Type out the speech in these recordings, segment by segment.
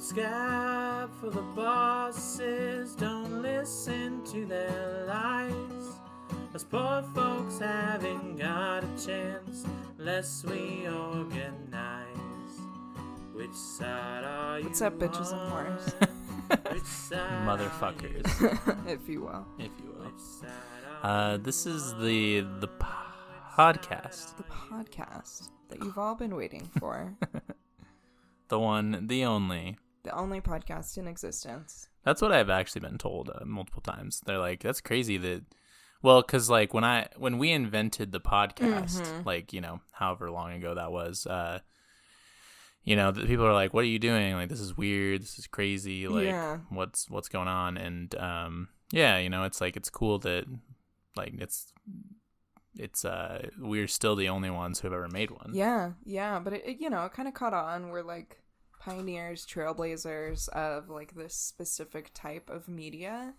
scab for the bosses, don't listen to their lies. Us poor folks haven't got a chance unless we organize. Which side are you What's up, bitches and whores? Which side Motherfuckers. If you will. If you will. This is the podcast. The podcast that you've all been waiting for. The one, the only. The only podcast in existence. That's what I've actually been told multiple times. They're like, that's crazy that... Well, because like when we invented the podcast, like, you know, however long ago that was, you know, the people are like, what are you doing? Like, this is weird. This is crazy. Like, what's going on? And yeah, you know, it's like, it's cool that like it's we're still the only ones who have ever made one. Yeah, but it you know, it kind of caught on. We're like pioneers, trailblazers of like this specific type of media,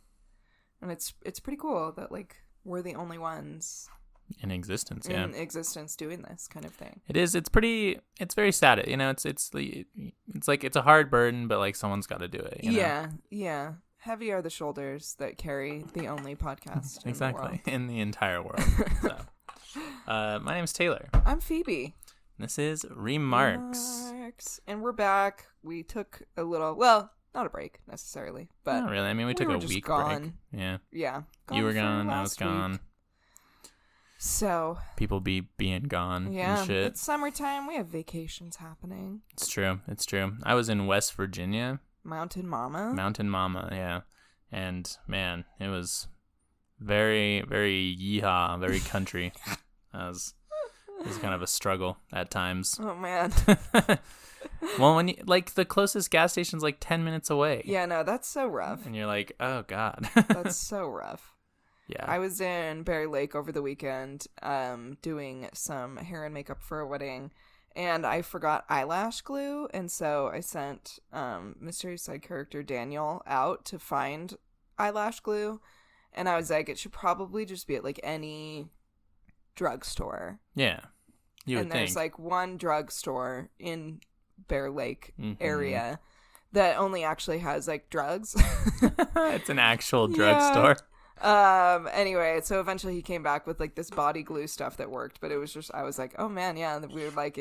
and it's pretty cool that like we're the only ones in existence doing this kind of thing. It is. It's very sad. You know, it's like it's a hard burden, but like someone's got to do it. You know? Yeah. Heavy are the shoulders that carry the only podcast in the entire world. So, my name's Tayler. I'm Phoebe. This is Remarks. And we're back. We took a little, well, not a break necessarily, but not really. I mean, we took a week break. Yeah. You were gone. I was gone. So people being gone. And shit. It's summertime. We have vacations happening. It's true. I was in West Virginia. Mountain Mama, yeah. And man, it was very, very yeehaw, very country. It was kind of a struggle at times. Oh man. Well, when you, like the closest gas station's like 10 minutes away. Yeah, no, that's so rough. And you're like, oh god. That's so rough. Yeah. I was in Bear Lake over the weekend, doing some hair and makeup for a wedding. And I forgot eyelash glue, and so I sent mysterious side character Daniel out to find eyelash glue, and I was like, it should probably just be at like any drugstore. Yeah, you would think. And there's like one drugstore in Bear Lake area that only actually has like drugs. It's an actual drugstore. Anyway, so eventually he came back with like this body glue stuff that worked, but it was just, I was like, oh man, yeah, we were like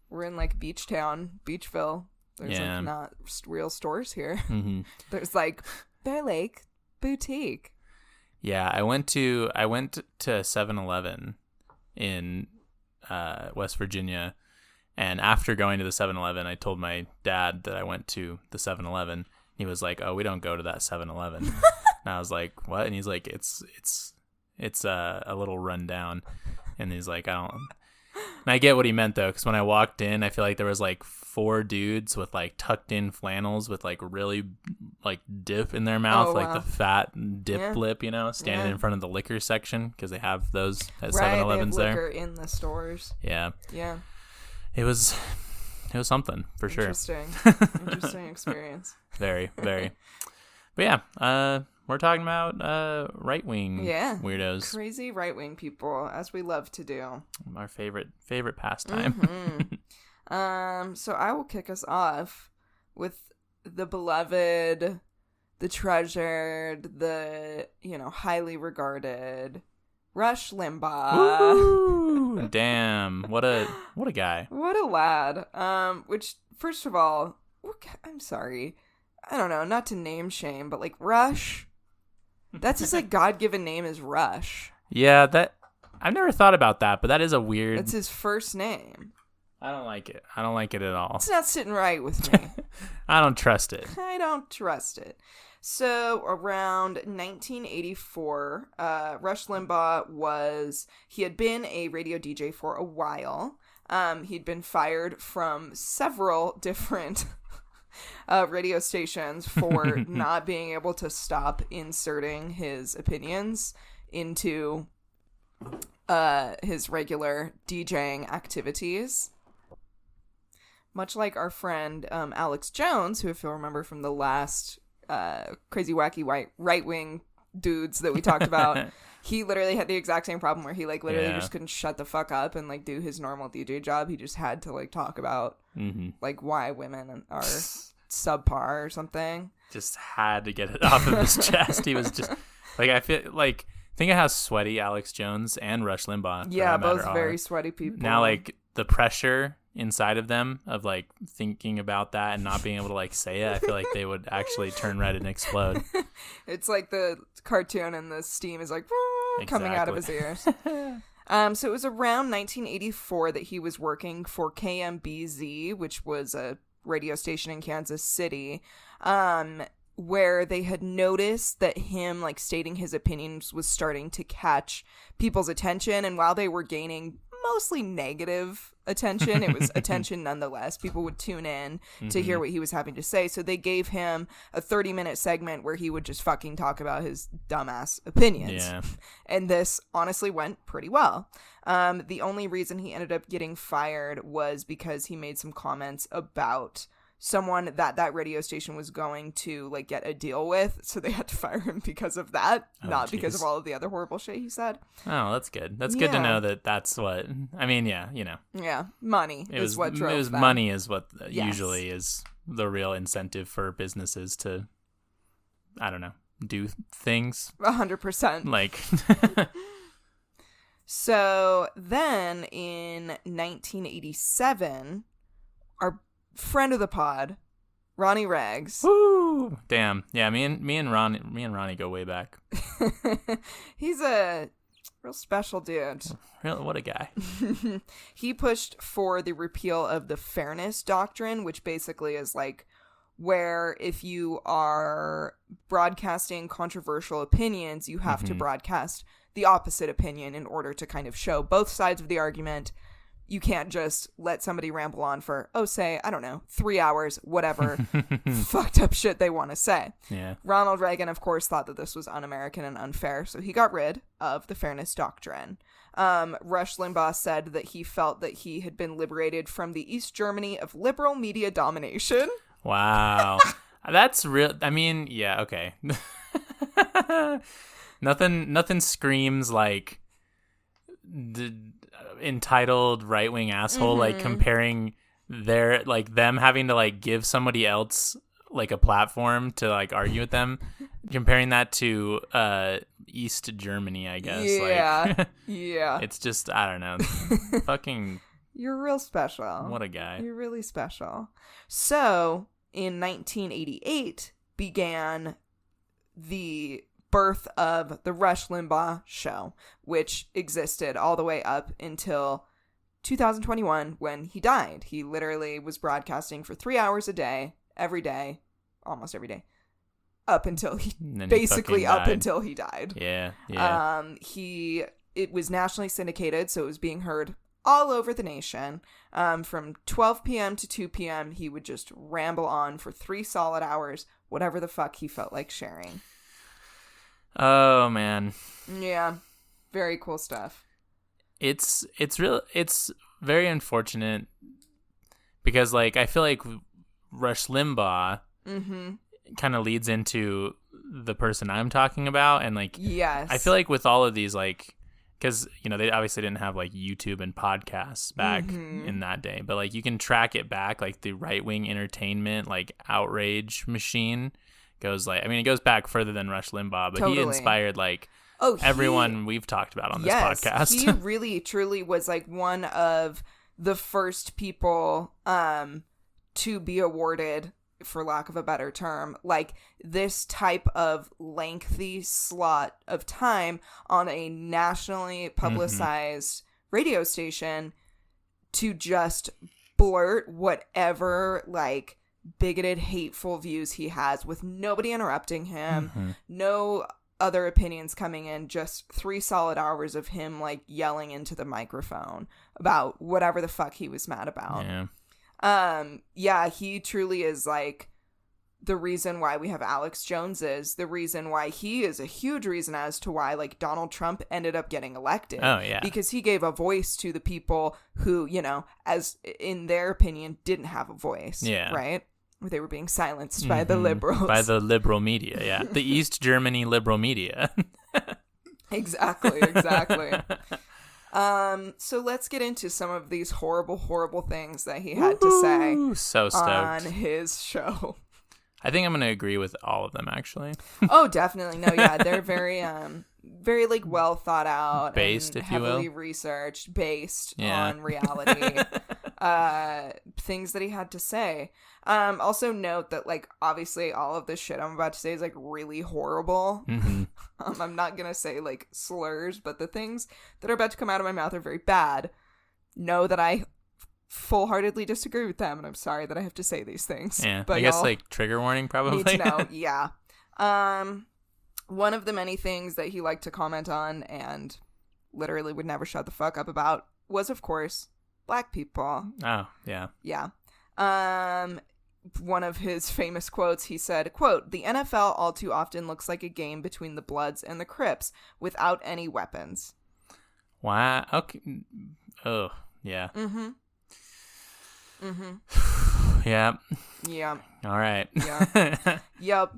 we're in like Beach Town, Beachville. There's like not real stores here. There's like Bear Lake Boutique. Yeah, I went to 7-Eleven in West Virginia, and after going to the 7-Eleven, I told my dad that I went to the 7-Eleven. He was like, oh, we don't go to that 7-Eleven. And I was like, what? And he's like, it's a little run down. And he's like, I don't. And I get what he meant though, because when I walked in, I feel like there was like 4 dudes with like tucked in flannels with like really like dip in their mouth, like the fat dip lip, you know, standing in front of the liquor section because they have those at 7-Elevens there. Liquor in the stores. Yeah. Yeah. It was something for sure. Interesting experience. Very, very. But yeah, we're talking about right-wing weirdos. Crazy right-wing people, as we love to do. Our favorite pastime. So I will kick us off with the beloved, the treasured, the, you know, highly regarded Rush Limbaugh. Ooh, damn. What a guy. What a lad. Which, first of all, I'm sorry. I don't know, not to name shame, but like Rush, that's his like God-given name is Rush. Yeah, that I've never thought about that, but that is a weird. That's his first name. I don't like it. I don't like it at all. It's not sitting right with me. I don't trust it. I don't trust it. So around 1984, Rush Limbaugh he had been a radio DJ for a while. He'd been fired from several different radio stations for not being able to stop inserting his opinions into his regular DJing activities. Much like our friend Alex Jones, who, if you'll remember from the last crazy wacky right-wing dudes that we talked about, he literally had the exact same problem where he like literally just couldn't shut the fuck up and like do his normal DJ job. He just had to like talk about like why women are subpar or something. Just had to get it off of his chest. He was just like, I feel like, think of how sweaty Alex Jones and Rush Limbaugh, Yeah, both very sweaty people. Now, like, the pressure inside of them of like thinking about that and not being able to like say it, I feel like they would actually turn red and explode. It's like the cartoon and the steam is like coming out of his ears. So it was around 1984 that he was working for KMBZ, which was a radio station in Kansas City, where they had noticed that him like stating his opinions was starting to catch people's attention. And while they were gaining mostly negative attention, it was attention nonetheless. People would tune in to hear what he was having to say. So they gave him a 30-minute segment where he would just fucking talk about his dumbass opinions. Yeah. And this honestly went pretty well. The only reason he ended up getting fired was because he made some comments about someone that radio station was going to like get a deal with, so they had to fire him because of that, not because of all of the other horrible shit he said. Oh, that's good. That's good to know that's what, I mean, yeah, you know. Yeah, money is what drove them. Money is what usually is the real incentive for businesses to, I don't know, do things. 100%. Like. So then in 1987, our friend of the pod, Ronnie Rags. Woo! Damn. Yeah, me and Ronnie go way back. He's a real special dude. Really, what a guy. He pushed for the repeal of the fairness doctrine, which basically is like where if you are broadcasting controversial opinions, you have to broadcast the opposite opinion in order to kind of show both sides of the argument. You can't just let somebody ramble on for, say, I don't know, 3 hours, whatever fucked up shit they want to say. Yeah. Ronald Reagan, of course, thought that this was un-American and unfair, so he got rid of the fairness doctrine. Rush Limbaugh said that he felt that he had been liberated from the East Germany of liberal media domination. Wow. That's real. I mean, yeah, okay. Nothing screams like entitled right-wing asshole, like comparing them having to like give somebody else like a platform to like argue with them, comparing that to East Germany, I guess. Yeah. Like, yeah. It's just, I don't know. Fucking. You're real special. What a guy. You're really special. So, in 1988 began the birth of the Rush Limbaugh Show, which existed all the way up until 2021 when he died. He literally was broadcasting for 3 hours a day, every day, almost every day, up until he until he died. Yeah. It was nationally syndicated, so it was being heard all over the nation. From 12 p.m. to 2 p.m., he would just ramble on for 3 solid hours, whatever the fuck he felt like sharing. Oh man. Yeah. Very cool stuff. It's very unfortunate because like I feel like Rush Limbaugh kind of leads into the person I'm talking about, and like yes. I feel like with all of these, like, because you know they obviously didn't have like YouTube and podcasts back in that day, but like you can track it back, like the right-wing entertainment like outrage machine goes like, I mean, it goes back further than Rush Limbaugh, but totally. He inspired like everyone we've talked about on this podcast. He really truly was like one of the first people to be awarded, for lack of a better term, like this type of lengthy slot of time on a nationally publicized radio station to just blurt whatever like bigoted, hateful views he has with nobody interrupting him, no other opinions coming in, just 3 solid hours of him like yelling into the microphone about whatever the fuck he was mad about. He truly is like the reason why we have Alex Jones, is the reason why he is a huge reason as to why like Donald Trump ended up getting elected. Oh yeah. Because he gave a voice to the people who, you know, as in their opinion didn't have a voice. Yeah. Right? They were being silenced by the liberals. By the liberal media, yeah. The East Germany liberal media. Exactly. So let's get into some of these horrible, horrible things that he had to say so stoked. on his show. I think I'm going to agree with all of them, actually. Oh, definitely. No, yeah, they're very very like well thought out, Based, and if you will. heavily researched, based Yeah. on reality. Things that he had to say. Also note that, like, obviously all of this shit I'm about to say is like really horrible. Mm-hmm. I'm not gonna say like slurs, but the things that are about to come out of my mouth are very bad. Know that I full-heartedly disagree with them, and I'm sorry that I have to say these things. Yeah, but I guess y'all like trigger warning probably. need to know. Yeah. One of the many things that he liked to comment on and literally would never shut the fuck up about was, of course, black people. Oh, yeah. Yeah. One of his famous quotes, he said, quote, "The NFL all too often looks like a game between the Bloods and the Crips without any weapons." Wow. Okay. Oh, yeah. Mm-hmm. Mm-hmm. Yeah. Yeah. All right. Yeah. Yep.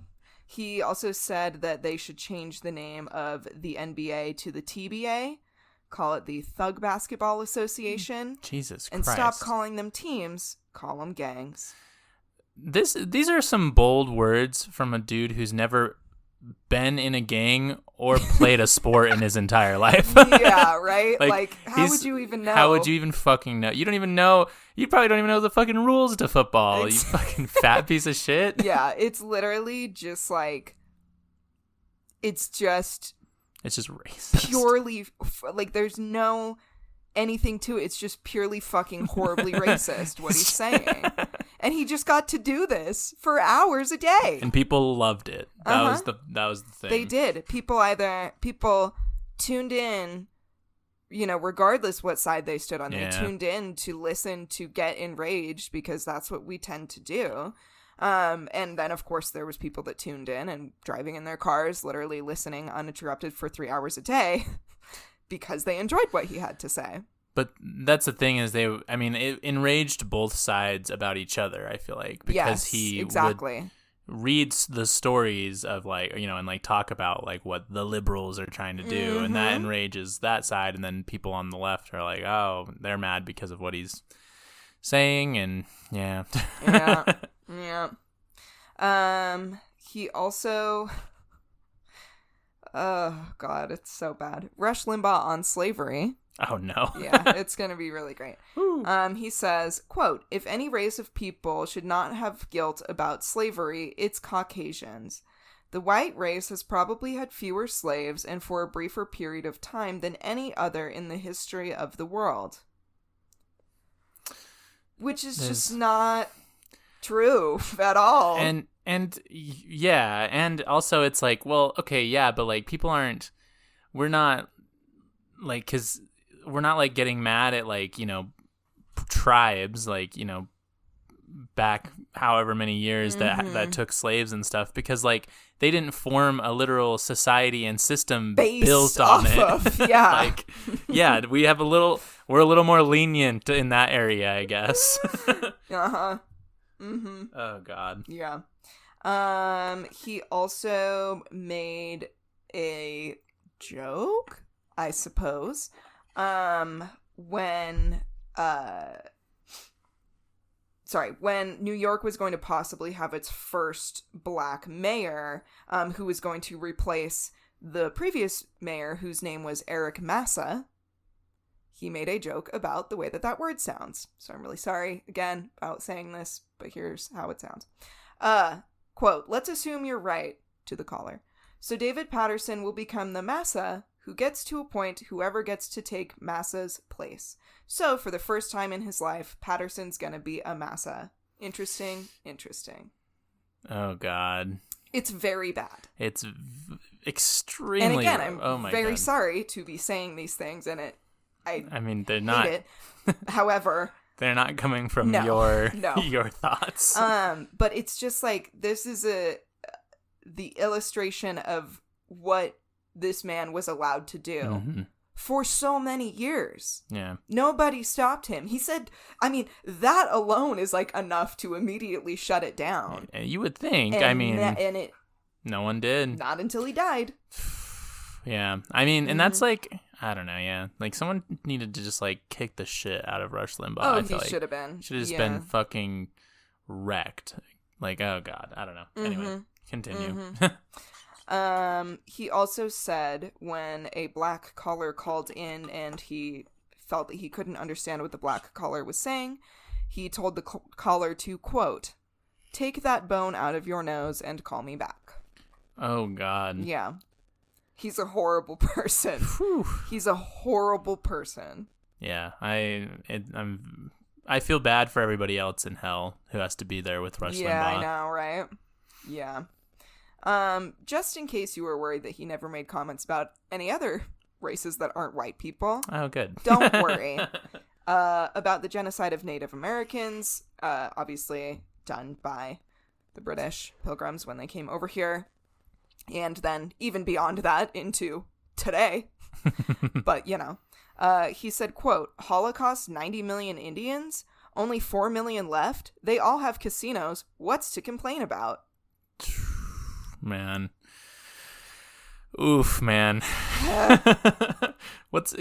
He also said that they should change the name of the NBA to the TBA, call it the Thug Basketball Association, Jesus and Christ. stop calling them teams, call them gangs. These are some bold words from a dude who's never been in a gang or played a sport in his entire life. Yeah, right? Like, how he's- would you even know? How would you even fucking know? You don't even know. You probably don't even know the fucking rules to football. You fucking fat piece of shit. Yeah, it's literally just like, it's just It's just racist. purely, like, there's no anything to it. It's just purely fucking horribly racist what he's saying. And he just got to do this for hours a day. And people loved it. That was the thing. They did. People tuned in, you know, regardless what side they stood on. Yeah. They tuned in to listen, to get enraged, because that's what we tend to do. And then, of course, there was people that tuned in and driving in their cars, literally listening uninterrupted for 3 hours a day because they enjoyed what he had to say. But that's the thing is it enraged both sides about each other, I feel like, because Yes, he exactly. would read the stories of, like, you know, and like talk about like what the liberals are trying to do, and that enrages that side, and then people on the left are like, oh, they're mad because of what he's saying, and yeah. Yeah. He also, oh God, it's so bad. Rush Limbaugh on slavery. Oh no. Yeah, it's going to be really great. He says, quote, "If any race of people should not have guilt about slavery, it's Caucasians. The white race has probably had fewer slaves and for a briefer period of time than any other in the history of the world." Which is just not true at all. And yeah, and also it's like, well, okay, yeah, but like we're not like, because we're not like getting mad at, like, you know, tribes, like, you know, back however many years that took slaves and stuff, because like they didn't form a literal society and system Based built on it. Yeah. Like, yeah, we're a little more lenient in that area, I guess. Uh-huh. Mm-hmm. Oh God. Yeah. He also made a joke, I suppose, when New York was going to possibly have its first black mayor, who was going to replace the previous mayor, whose name was Eric Massa. He made a joke about the way that word sounds. So I'm really sorry, again, about saying this, but here's how it sounds. Quote, "Let's assume you're right," to the caller. "So David Patterson will become the Massa who gets to appoint whoever gets to take Massa's place. So for the first time in his life, Patterson's gonna be a Massa. Interesting. Oh God. It's very bad. It's extremely. And again, I'm very God. sorry to be saying these things, and I mean, they're hate not. it. However, They're not coming from No. your thoughts. But it's just like, this is the illustration of what this man was allowed to do Mm-hmm. for so many years. Yeah. Nobody stopped him. He said, I mean, that alone is like enough to immediately shut it down. You would think. And I mean, and it no one did. not until he died. Yeah. I mean, and that's like, I don't know. Yeah. Like, someone needed to just like kick the shit out of Rush Limbaugh. Oh, I feel he like should have been. should have just been fucking wrecked. Like, oh God, I don't know. Anyway, continue. He also said when a black caller called in and he felt that he couldn't understand what the black caller was saying, he told the caller to, quote, "Take that bone out of your nose and call me back." Oh God. Yeah. He's a horrible person. Whew. He's a horrible person. Yeah, I feel bad for everybody else in hell who has to be there with Rush Limbaugh. Yeah, I know, right? Yeah. Just in case you were worried that he never made comments about any other races that aren't white people. Oh, good. Don't worry. About the genocide of Native Americans, obviously done by the British Pilgrims when they came over here. And then even beyond that into today. But, you know. He said, quote, "Holocaust 90 million Indians? Only 4 million left? They all have casinos. What's to complain about?" Man. Oof, man. What's...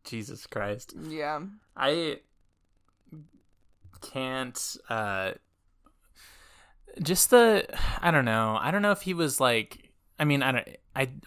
Jesus Christ. Yeah. I can't... Just the... I don't know. I don't know if he was like... I mean, I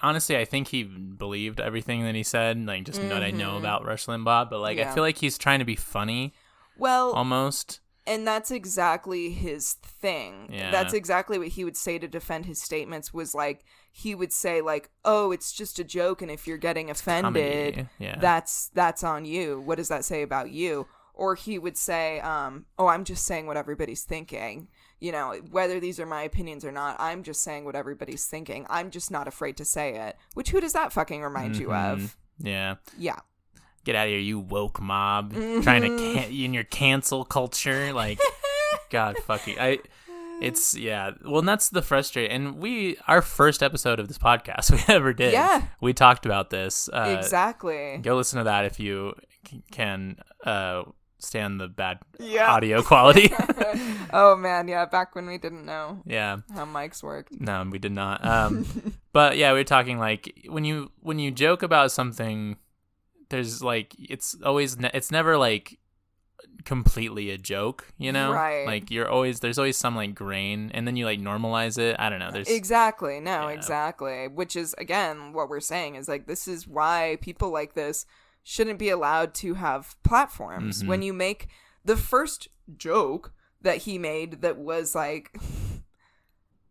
honestly, I think he believed everything that he said, like, just what I know about Rush Limbaugh, but, like, I feel like he's trying to be funny. Well... Almost. And that's exactly his thing. Yeah. That's exactly what he would say to defend his statements, was like, he would say like, "Oh, it's just a joke, and if you're getting offended, that's on you. What does that say about you?" Or he would say, "Oh, I'm just saying what everybody's thinking. You know, whether these are my opinions or not, I'm just saying what everybody's thinking. I'm just not afraid to say it." Which, who does that fucking remind you of? Yeah. Yeah. Get out of here, you woke mob. Trying to in your cancel culture. Like, God, fuck you. It's, yeah. Well, and that's the frustrating. And our first episode of this podcast we ever did. Yeah. We talked about this. Exactly. Go listen to that if you can stand the bad audio quality. Oh, man. Yeah. Back when we didn't know how mics worked. No, we did not. But yeah, we were talking like when you joke about something, there's like, it's never like completely a joke, you know? Right. Like there's always some like grain, and then you like normalize it. I don't know. Exactly. No, exactly. Which is, again, what we're saying is like, this is why people like this shouldn't be allowed to have platforms. When you make the first joke that he made that was like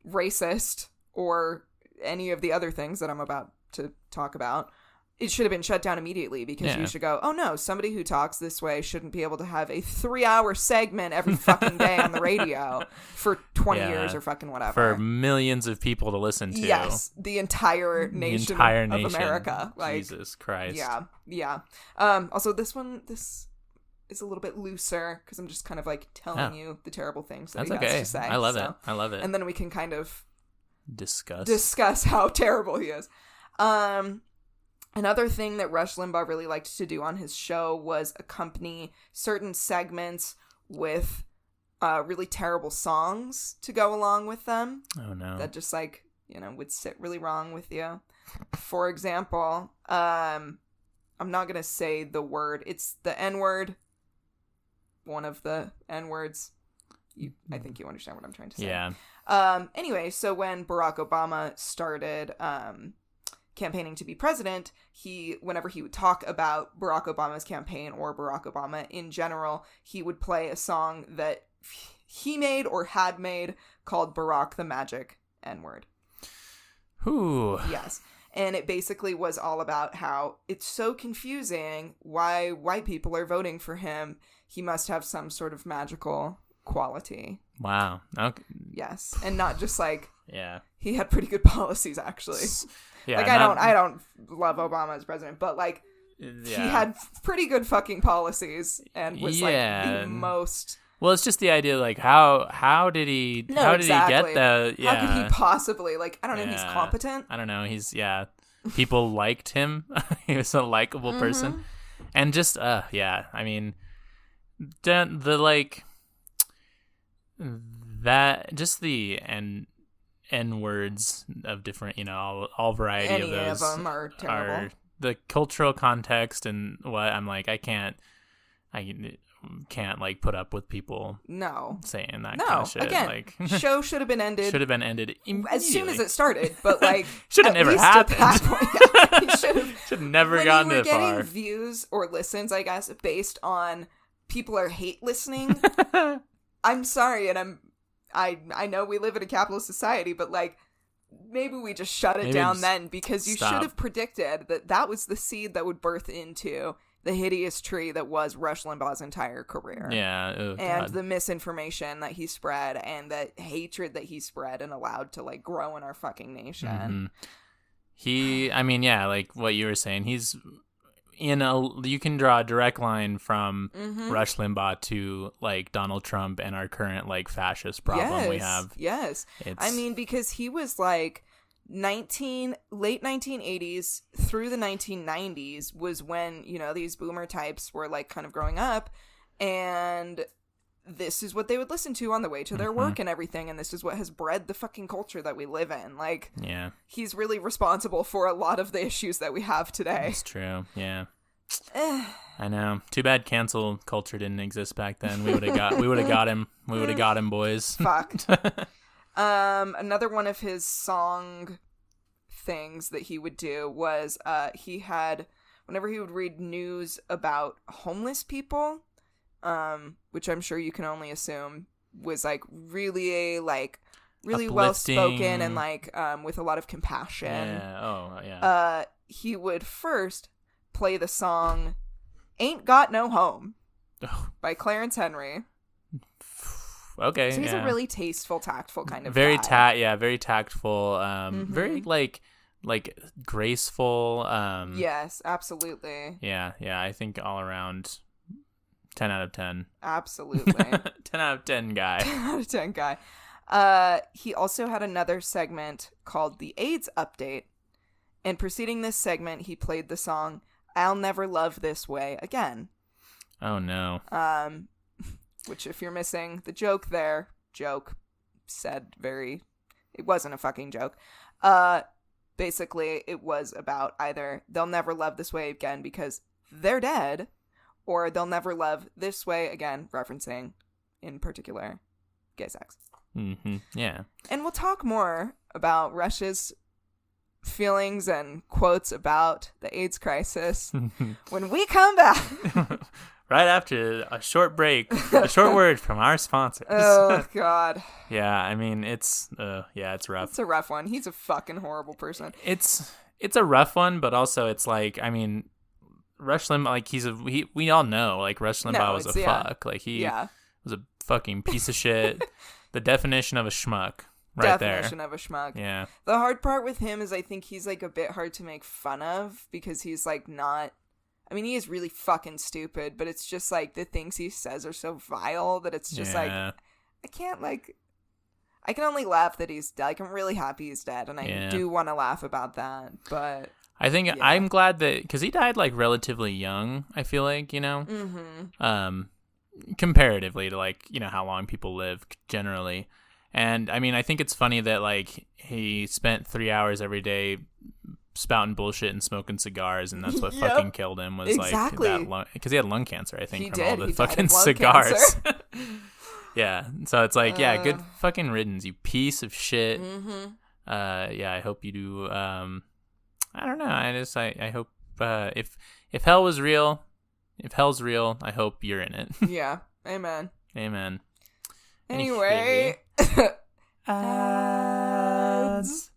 racist or any of the other things that I'm about to talk about, it should have been shut down immediately, because you should go, "Oh no, somebody who talks this way shouldn't be able to have a 3-hour segment every fucking day on the radio for 20 years or fucking whatever. For millions of people to listen to." Yes, the entire nation of America. Like, Jesus Christ. Yeah, yeah. Also, this is a little bit looser, because I'm just kind of like telling you the terrible things that he has to say. I love it. I love it. And then we can kind of discuss how terrible he is. Another thing that Rush Limbaugh really liked to do on his show was accompany certain segments with really terrible songs to go along with them. Oh, no. That just, like, you know, would sit really wrong with you. For example, I'm not going to say the word. It's the N-word. One of the N-words. I think you understand what I'm trying to say. Yeah. Anyway, so when Barack Obama started campaigning to be president, whenever he would talk about Barack Obama's campaign or Barack Obama in general, he would play a song that he made or had made called Barack the Magic N-Word. Ooh. Yes. And it basically was all about how it's so confusing why white people are voting for him. He must have some sort of magical quality. Wow. Okay. Yes. And not just like, yeah, he had pretty good policies, actually. Yeah, like, I don't love Obama as president, but like, he had pretty good fucking policies and was like the most. Well, it's just the idea, like, how did he get the? Yeah. How could he possibly, like? I don't know. He's competent. I don't know. People liked him. He was a likable person, and just I mean, the like that, just the N words of different, you know, all variety Any of those of them are terrible. The cultural context and what I'm like, can't like put up with people no saying that no kind of shit. again Like show should have been ended immediately. as soon as it started, but like should have at never least at happened. that point, he should have never gotten that far. When you were getting views or listens, I guess, based on people are hate listening, I'm sorry, and I know we live in a capitalist society, but like maybe we just shut it down then, because you should have predicted that was the seed that would birth into the hideous tree that was Rush Limbaugh's entire career. Yeah. Oh, and God. the misinformation that he spread and the hatred that he spread and allowed to like grow in our fucking nation. Like what you were saying, he's you can draw a direct line from Rush Limbaugh to like Donald Trump and our current like fascist problem we have. Yes. Because he was like late 1980s through the 1990s was when, these boomer types were like kind of growing up, and this is what they would listen to on the way to their work and everything, and this is what has bred the fucking culture that we live in. Like, yeah, he's really responsible for a lot of the issues that we have today. That's true. Yeah. I know. Too bad cancel culture didn't exist back then. We would have got him. We would have got him, boys. Fucked. Another one of his song things that he would do was he had, whenever he would read news about homeless people, which I'm sure you can only assume was like really well spoken and like with a lot of compassion. Yeah. Oh yeah. He would first play the song "Ain't Got No Home" by Clarence Henry. Okay. So he's a really tasteful, tactful kind of very guy. Very tactful. Very like graceful. Yes, absolutely. Yeah. I think all around 10 out of 10. Absolutely. 10 out of 10 guy. 10 out of 10 guy. He also had another segment called the AIDS Update. And preceding this segment, he played the song "I'll Never Love This Way Again." Oh no. Which, if you're missing the joke there, it wasn't a fucking joke. Basically, it was about either they'll never love this way again because they're dead, or they'll never love this way again, referencing, in particular, gay sex. Yeah. And we'll talk more about Rush's feelings and quotes about the AIDS crisis when we come back. Right after a short break, a short word from our sponsors. Oh, God. Yeah, I mean, it's rough. It's a rough one. He's a fucking horrible person. It's a rough one, but also it's like, I mean, Rush Limbaugh, like we all know, like Rush Limbaugh was a fuck. Like he was a fucking piece of shit. The definition of a schmuck. Definition of a schmuck. Yeah. The hard part with him is I think he's like a bit hard to make fun of because he's like not. I mean, he is really fucking stupid, but it's just like the things he says are so vile that it's just like I can't like. I can only laugh that he's dead. Like, I'm really happy he's dead, and I do want to laugh about that. But I think I'm glad that because he died like relatively young. I feel like comparatively to like how long people live generally. And I mean, I think it's funny that like he spent 3 hours every day spouting bullshit and smoking cigars, and that's what fucking killed him was like that because he had lung cancer, I think, from all the fucking cigars. Yeah, so it's like good fucking riddance, you piece of shit. I hope you do. I don't know. I hope if hell was real, if hell's real, I hope you're in it. Yeah, amen. Anyway. Ads.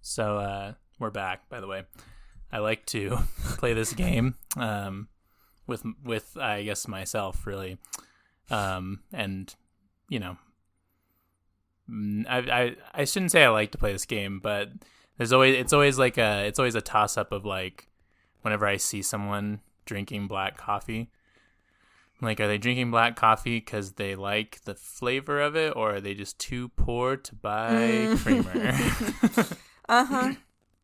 So we're back, by the way. I like to play this game with I guess myself really. And I shouldn't say I like to play this game, but it's always a toss up of like whenever I see someone drinking black coffee. Like, are they drinking black coffee because they like the flavor of it, or are they just too poor to buy creamer?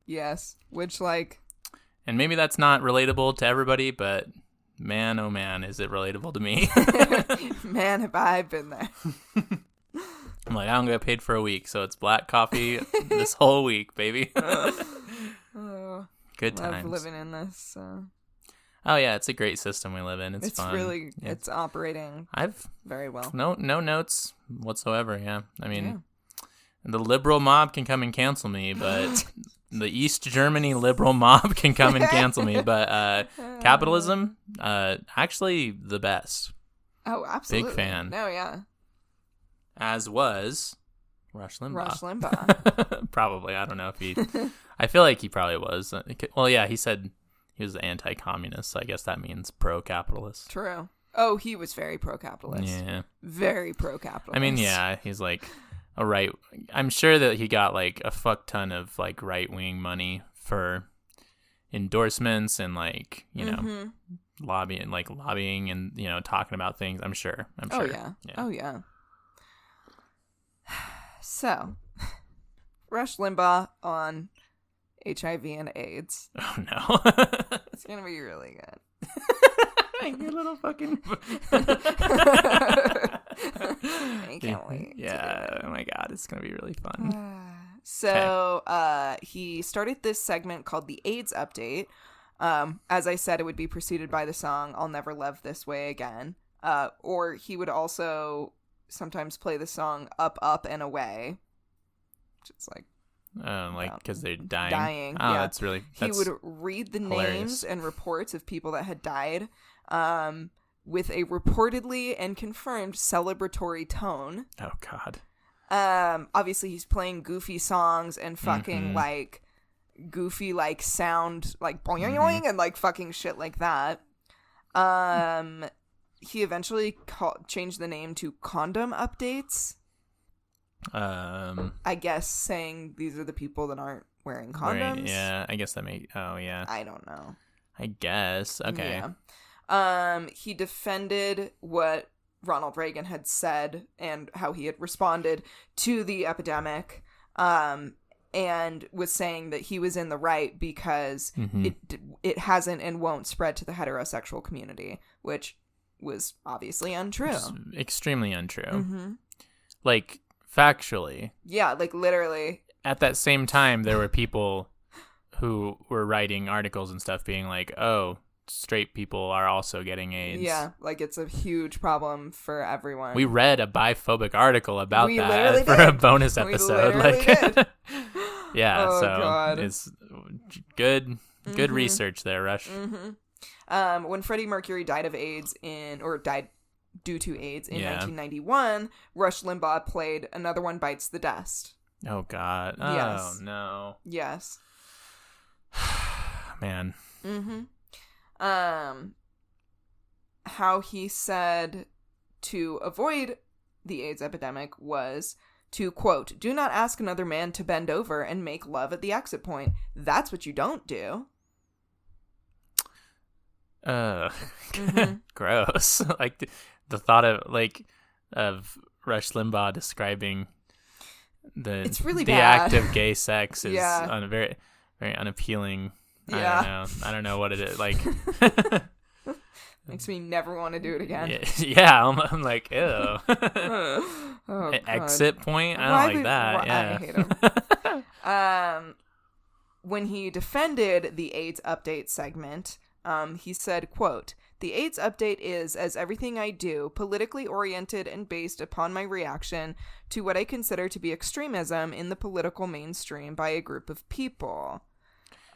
Yes. Which, like... And maybe that's not relatable to everybody, but man, oh man, is it relatable to me. Man, have I been there. I'm like, I don't get paid for a week, so it's black coffee this whole week, baby. Good times. Love living in this. Oh yeah, it's a great system we live in. It's fun. Really, it's operating very well. No notes whatsoever. Yeah, I mean, the liberal mob can come and cancel me, but the East Germany liberal mob can come and cancel me. But capitalism, actually the best. Oh, absolutely. Big fan. No, yeah. As was Rush Limbaugh. Rush Limbaugh. Probably. I don't know if he... I feel like he probably was. Well, yeah, he said he was anti-communist, so I guess that means pro-capitalist. True. Oh, he was very pro-capitalist. Yeah. Very pro-capitalist. I mean, yeah, he's like a right... I'm sure that he got like a fuck ton of like right-wing money for endorsements and like, you know, lobbying and, you know, talking about things. I'm sure. Oh, yeah. Oh, yeah. So, Rush Limbaugh on HIV and AIDS. Oh, no. It's going to be really good. You little fucking... I can't wait. Yeah. Oh, my God. It's going to be really fun. He started this segment called the AIDS Update. As I said, it would be preceded by the song I'll Never Love This Way Again. Or he would also sometimes play the song Up, Up, and Away. Which is like because they're dying. Oh, yeah. that's really... He would read the names and reports of people that had died with a reportedly and confirmed celebratory tone. Oh, God. Obviously, he's playing goofy songs and fucking, like, goofy, like, sound, like, boing, boing, and, like, fucking shit like that. He eventually changed the name to Condom Updates. I guess saying these are the people that aren't wearing condoms. Right, yeah, I guess that may... Oh, yeah. I don't know. I guess. Okay. Yeah. He defended what Ronald Reagan had said and how he had responded to the epidemic, and was saying that he was in the right because it hasn't and won't spread to the heterosexual community, which was obviously untrue. Extremely untrue. Like, factually. Yeah, like literally. At that same time, there were people who were writing articles and stuff being like, oh, straight people are also getting AIDS. Yeah, like it's a huge problem for everyone. We read a biphobic article about that for a bonus episode. Did. Yeah, oh, so God. It's good research there, Rush. When Freddie Mercury died of AIDS died due to AIDS in 1991, Rush Limbaugh played Another One Bites the Dust. Oh, God. Oh, yes. No. Yes. Man. How he said to avoid the AIDS epidemic was to, quote, do not ask another man to bend over and make love at the exit point. That's what you don't do. Gross. Like the thought of Rush Limbaugh describing it's really the bad. act of gay sex is very, very unappealing. Yeah. I don't know what it is. Like, makes me never want to do it again. Yeah, I'm like, ew. Oh, exit point? I don't like that. Yeah. I hate him. When he defended the AIDS Update segment, he said, quote, the AIDS Update is, as everything I do, politically oriented and based upon my reaction to what I consider to be extremism in the political mainstream by a group of people.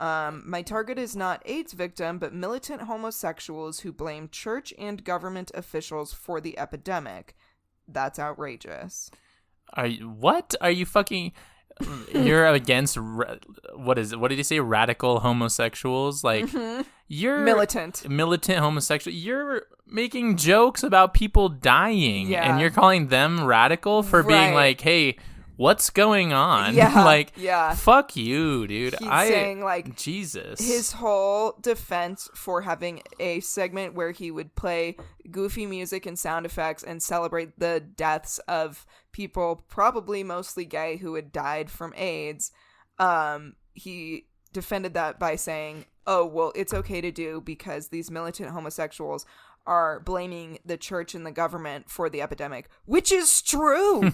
My target is not AIDS victim, but militant homosexuals who blame church and government officials for the epidemic. That's outrageous. What are you fucking... You're against what did you say? Radical homosexuals? Like you're militant homosexual. You're making jokes about people dying, and you're calling them radical for being like, hey, what's going on? Fuck you, dude. He's saying, like, Jesus. His whole defense for having a segment where he would play goofy music and sound effects and celebrate the deaths of people, probably mostly gay, who had died from AIDS, he defended that by saying, oh, well, it's okay to do because these militant homosexuals are blaming the church and the government for the epidemic, which is true.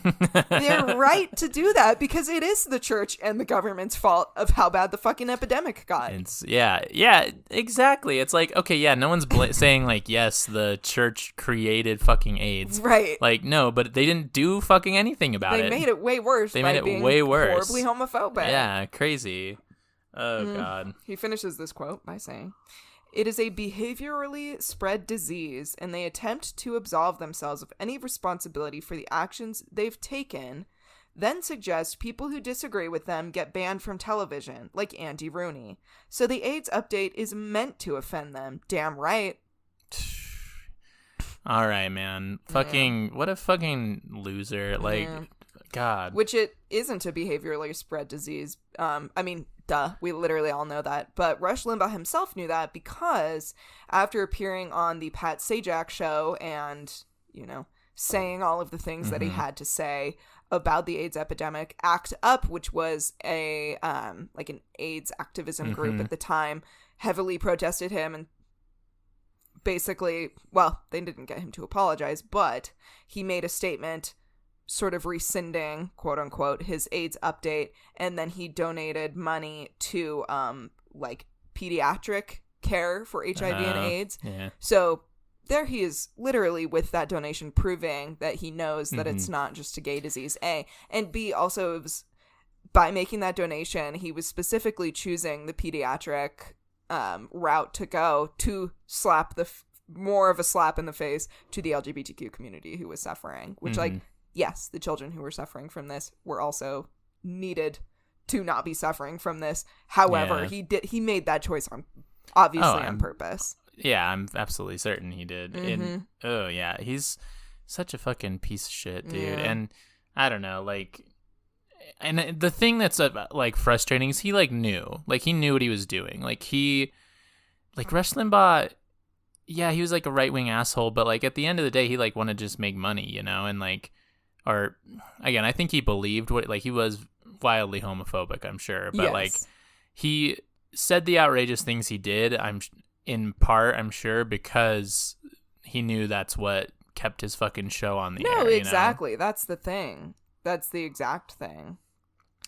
They're right to do that because it is the church and the government's fault of how bad the fucking epidemic got. Yeah, exactly. It's like, okay, yeah, no one's saying like, yes, the church created fucking AIDS. Right. Like, no, but they didn't do fucking anything about it. They made it way worse. They by made it being way worse. Horribly homophobic. Yeah, crazy. Oh, God. He finishes this quote by saying, "It is a behaviorally spread disease, and they attempt to absolve themselves of any responsibility for the actions they've taken, then suggest people who disagree with them get banned from television, like Andy Rooney. So the AIDS update is meant to offend them. Damn right." All right, man. Fucking, what a fucking loser. Like, God. Which it isn't a behaviorally spread disease. I mean, duh, we literally all know that. But Rush Limbaugh himself knew that because after appearing on the Pat Sajak show and, you know, saying all of the things that he had to say about the AIDS epidemic, ACT UP, which was a like an AIDS activism group at the time, heavily protested him and basically, well, they didn't get him to apologize, but he made a statement sort of rescinding, quote unquote, his AIDS update, and then he donated money to like pediatric care for HIV and AIDS. Yeah. So there he is, literally with that donation proving that he knows that it's not just a gay disease, A, and B, also it was, by making that donation, he was specifically choosing the pediatric route to go to slap more of a slap in the face to the LGBTQ community who was suffering, which like, yes, the children who were suffering from this were also needed to not be suffering from this. However, he made that choice on purpose. Yeah, I'm absolutely certain he did. And oh yeah, he's such a fucking piece of shit, dude. Yeah. And I don't know, like, and the thing that's like frustrating is he like knew, like he knew what he was doing. Like Rush Limbaugh, yeah, he was like a right wing asshole, but like at the end of the day, he like wanted to just make money, you know, and like, or again, I think he believed what, like he was wildly homophobic, I'm sure, but like he said the outrageous things he did. In part, I'm sure, because he knew that's what kept his fucking show on the air. No, exactly. You know? That's the thing. That's the exact thing.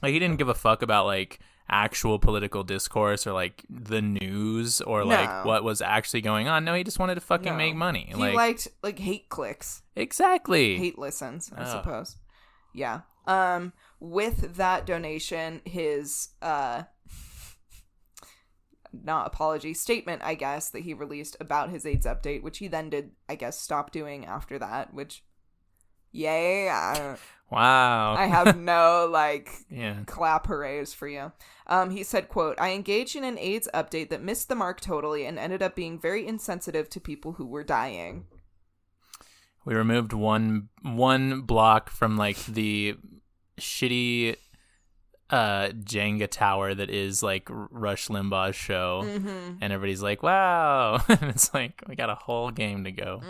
Like, he didn't give a fuck about, like, actual political discourse or, like, the news or, like, what was actually going on. No, he just wanted to fucking make money. He liked, like, hate clicks. Exactly. Hate listens, I suppose. Yeah. With that donation, his, not apology, statement, I guess, that he released about his AIDS update, which he then did, I guess, stop doing after that, which, yay. Wow. I have no, like, clap hoorays for you. He said, quote, "I engaged in an AIDS update that missed the mark totally and ended up being very insensitive to people who were dying." We removed one block from, like, the shitty Jenga tower that is like Rush Limbaugh's show, and everybody's like, wow. And it's like, we got a whole game to go.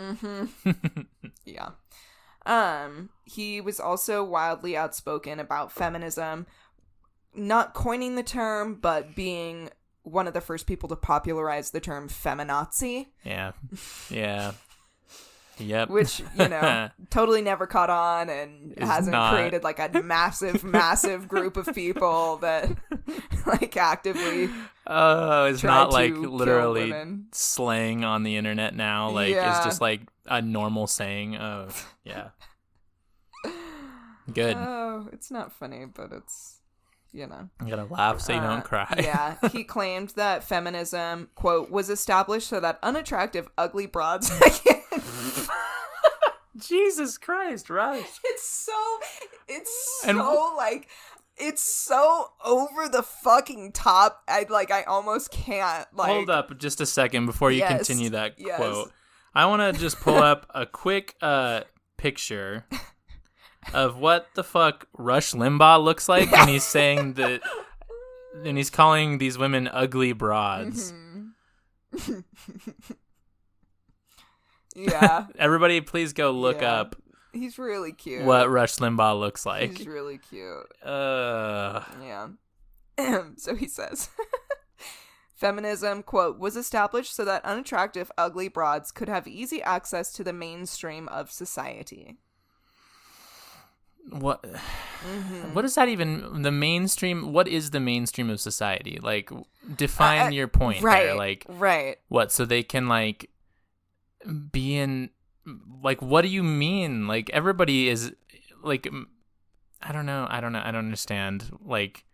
Yeah. He was also wildly outspoken about feminism, not coining the term, but being one of the first people to popularize the term feminazi. Yeah. Yep. Which, you know, totally never caught on and hasn't created like a massive group of people that like actively it's not like literally slang on the internet now. Like it's just like a normal saying. Oh, yeah. Good. Oh, it's not funny, but it's, you know. You gotta laugh so you don't cry. Yeah. He claimed that feminism, quote, was established so that unattractive, ugly broads Jesus Christ, Rush. It's so over the fucking top. I almost can't. Like, hold up just a second before you continue that quote. I want to just pull up a quick picture of what the fuck Rush Limbaugh looks like when he's saying that, and he's calling these women ugly broads. Yeah. Everybody, please go look up. He's really cute. What Rush Limbaugh looks like. He's really cute. Yeah. So he says, Feminism, quote, was established so that unattractive, ugly broads could have easy access to the mainstream of society. What? What is that even? The mainstream? What is the mainstream of society? Like, define your point there. Like, right. What? So they can like be in. Like, what do you mean? Like, everybody is like. I don't know. I don't understand. Like,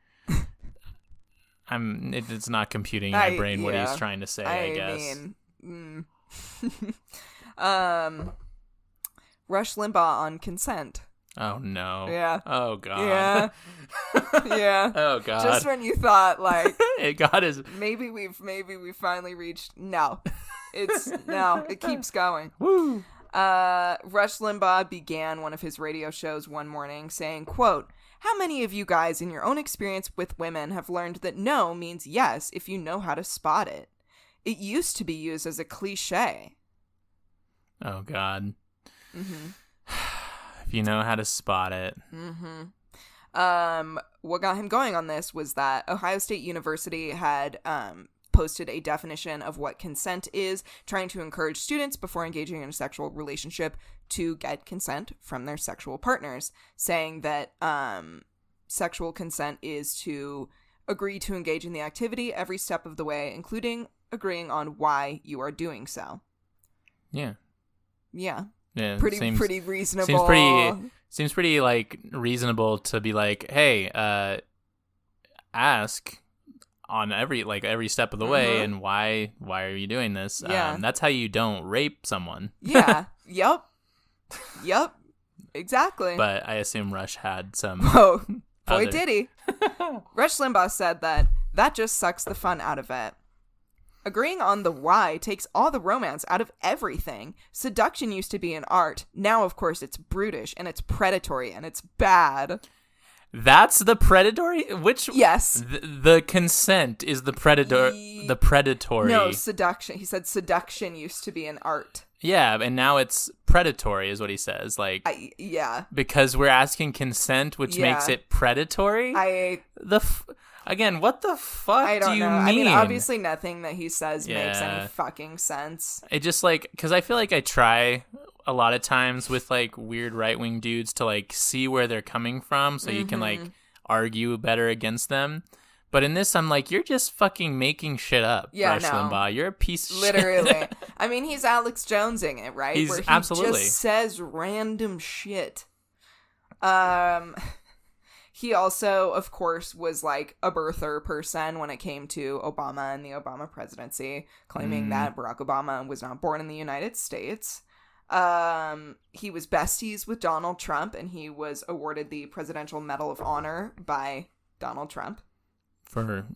it's not computing in my brain what he's trying to say. I guess. Rush Limbaugh on consent. Oh no. Yeah. Oh god. Yeah. Yeah. Oh god. Just when you thought like God is maybe we finally reached it keeps going. Woo. Rush Limbaugh began one of his radio shows one morning saying, quote, "How many of you guys in your own experience with women have learned that no means yes if you know how to spot it? It used to be used as a cliche." Oh god. Mm-hmm. If you know how to spot it. Mm-hmm. What got him going on this was that Ohio State University had posted a definition of what consent is, trying to encourage students before engaging in a sexual relationship to get consent from their sexual partners, saying that sexual consent is to agree to engage in the activity every step of the way, including agreeing on why you are doing so. Yeah. Yeah. Yeah, pretty reasonable. Seems pretty like reasonable to be like, hey, ask on every step of the way, and why are you doing this? Yeah. That's how you don't rape someone. Yeah. Yep. Exactly. But I assume Rush had some. Oh, boy, did he. Rush Limbaugh said that just sucks the fun out of it. Agreeing on the why takes all the romance out of everything. Seduction used to be an art. Now, of course, it's brutish and it's predatory and it's bad. That's the predatory? Which? Yes. The consent is the predator. The predatory. No, seduction. He said seduction used to be an art. Yeah, and now it's predatory is what he says. Like, yeah. Because we're asking consent, which makes it predatory? Again, what the fuck do you mean? I mean, obviously nothing that he says makes any fucking sense. It just like, because I feel like I try a lot of times with like weird right-wing dudes to like see where they're coming from so you can like argue better against them. But in this, I'm like, you're just fucking making shit up, Rush Limbaugh. You're a piece of shit. Literally. I mean, he's Alex Jonesing it, right? He's where he absolutely just says random shit. He also, of course, was like a birther person when it came to Obama and the Obama presidency, claiming that Barack Obama was not born in the United States. He was besties with Donald Trump, and he was awarded the Presidential Medal of Honor by Donald Trump.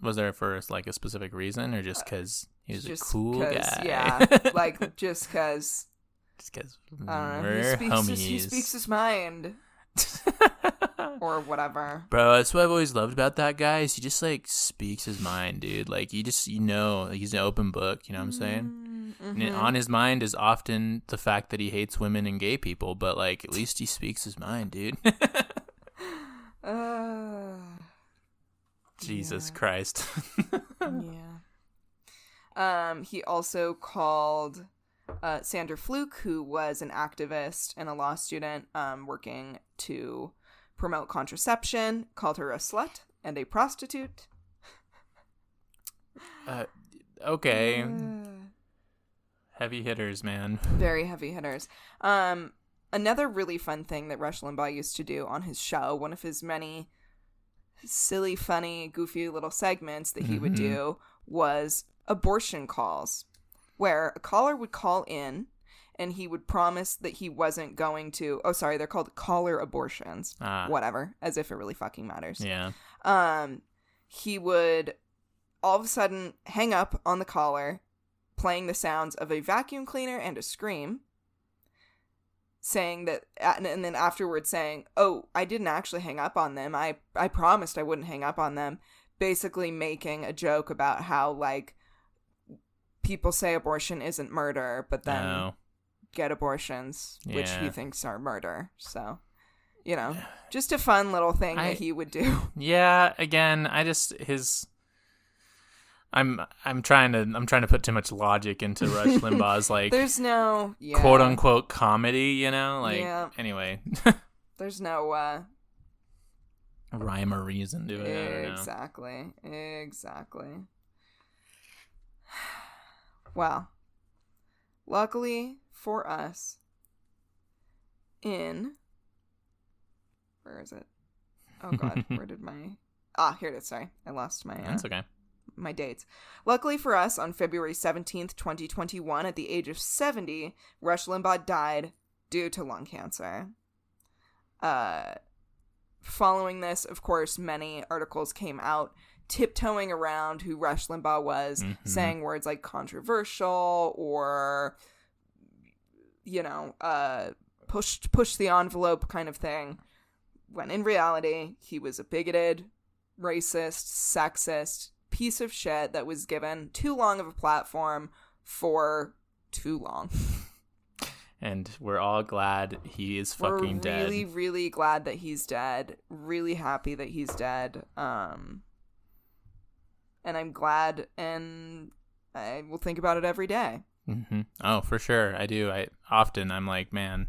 Was there for like a specific reason, or just because he was a cool guy? Yeah, like just because. Just because we're homies. He speaks his mind. Or whatever. Bro, that's what I've always loved about that guy is he just like speaks his mind, dude. Like he's an open book, you know what I'm saying? And on his mind is often the fact that he hates women and gay people, but like at least he speaks his mind, dude. Jesus Christ. Yeah. He also called Sandra Fluke, who was an activist and a law student working to promote contraception, called her a slut and a prostitute. Okay. Heavy hitters, man. Very heavy hitters. Another really fun thing that Rush Limbaugh used to do on his show, one of his many silly, funny, goofy little segments that he would do, was abortion calls, where a caller would call in and he would promise that he wasn't going to... Oh, sorry, they're called caller abortions. Whatever, as if it really fucking matters. Yeah. He would all of a sudden hang up on the caller, playing the sounds of a vacuum cleaner and a scream, saying that... And then afterwards saying, oh, I didn't actually hang up on them. I promised I wouldn't hang up on them. Basically making a joke about how, like, people say abortion isn't murder, but then... get abortions, which he thinks are murder. So, you know, just a fun little thing that he would do. Yeah, again, I'm trying to put too much logic into Rush Limbaugh's like there's no quote unquote comedy, you know? Like anyway. There's no rhyme or reason to it. I don't know. Exactly. Well, luckily for us, where is it? Oh God, where did here it is. Sorry, I lost my. That's okay. My dates. Luckily for us, on February 17th, 2021, at the age of 70, Rush Limbaugh died due to lung cancer. Following this, of course, many articles came out tiptoeing around who Rush Limbaugh was, saying words like controversial or, push the envelope kind of thing, when in reality, he was a bigoted, racist, sexist piece of shit that was given too long of a platform for too long. And we're all glad he is fucking dead. We're really, really glad that he's dead. Really happy that he's dead. And I'm glad, and I will think about it every day. Mm-hmm. Oh, for sure. I do. I'm like, man,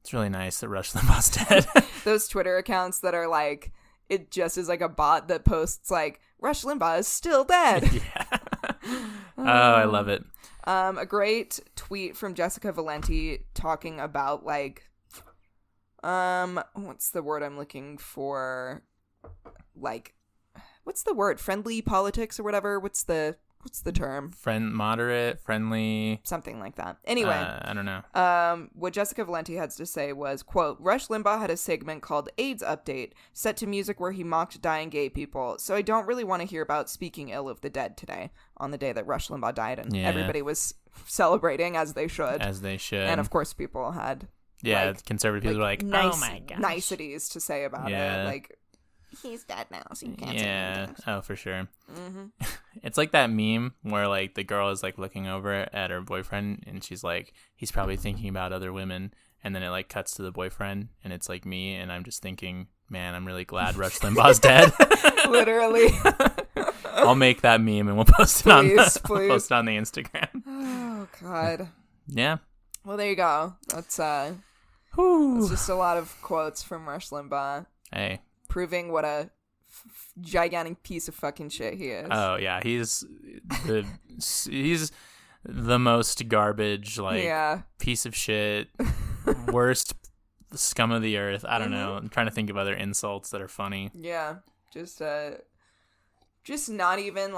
it's really nice that Rush Limbaugh's dead. Those Twitter accounts that are like, it just is like a bot that posts like, Rush Limbaugh is still dead. Yeah. Oh, I love it. A great tweet from Jessica Valenti talking about like, what's the word I'm looking for? Like, what's the word? Friendly politics or whatever? What's the term? Moderate, friendly. Something like that. Anyway. I don't know. What Jessica Valenti had to say was, quote, Rush Limbaugh had a segment called AIDS Update, set to music where he mocked dying gay people, so I don't really want to hear about speaking ill of the dead today, on the day that Rush Limbaugh died, and everybody was celebrating, as they should. As they should. And of course people had conservative people were like, oh my gosh. Niceties to say about it. Like, he's dead now, so you can't say anything. Oh, for sure. Mm-hmm. It's like that meme where like the girl is like looking over at her boyfriend and she's like, he's probably thinking about other women, and then it like cuts to the boyfriend and it's like me, and I'm just thinking, man, I'm really glad Rush Limbaugh's dead. Literally. I'll make that meme and we'll post it on post it on the Instagram. Oh God. Yeah. Well, there you go. That's that's just a lot of quotes from Rush Limbaugh. Hey. Proving what a gigantic piece of fucking shit he is. Oh yeah, he's the most garbage, like piece of shit, worst scum of the earth. I don't know. I'm trying to think of other insults that are funny. Yeah, just not even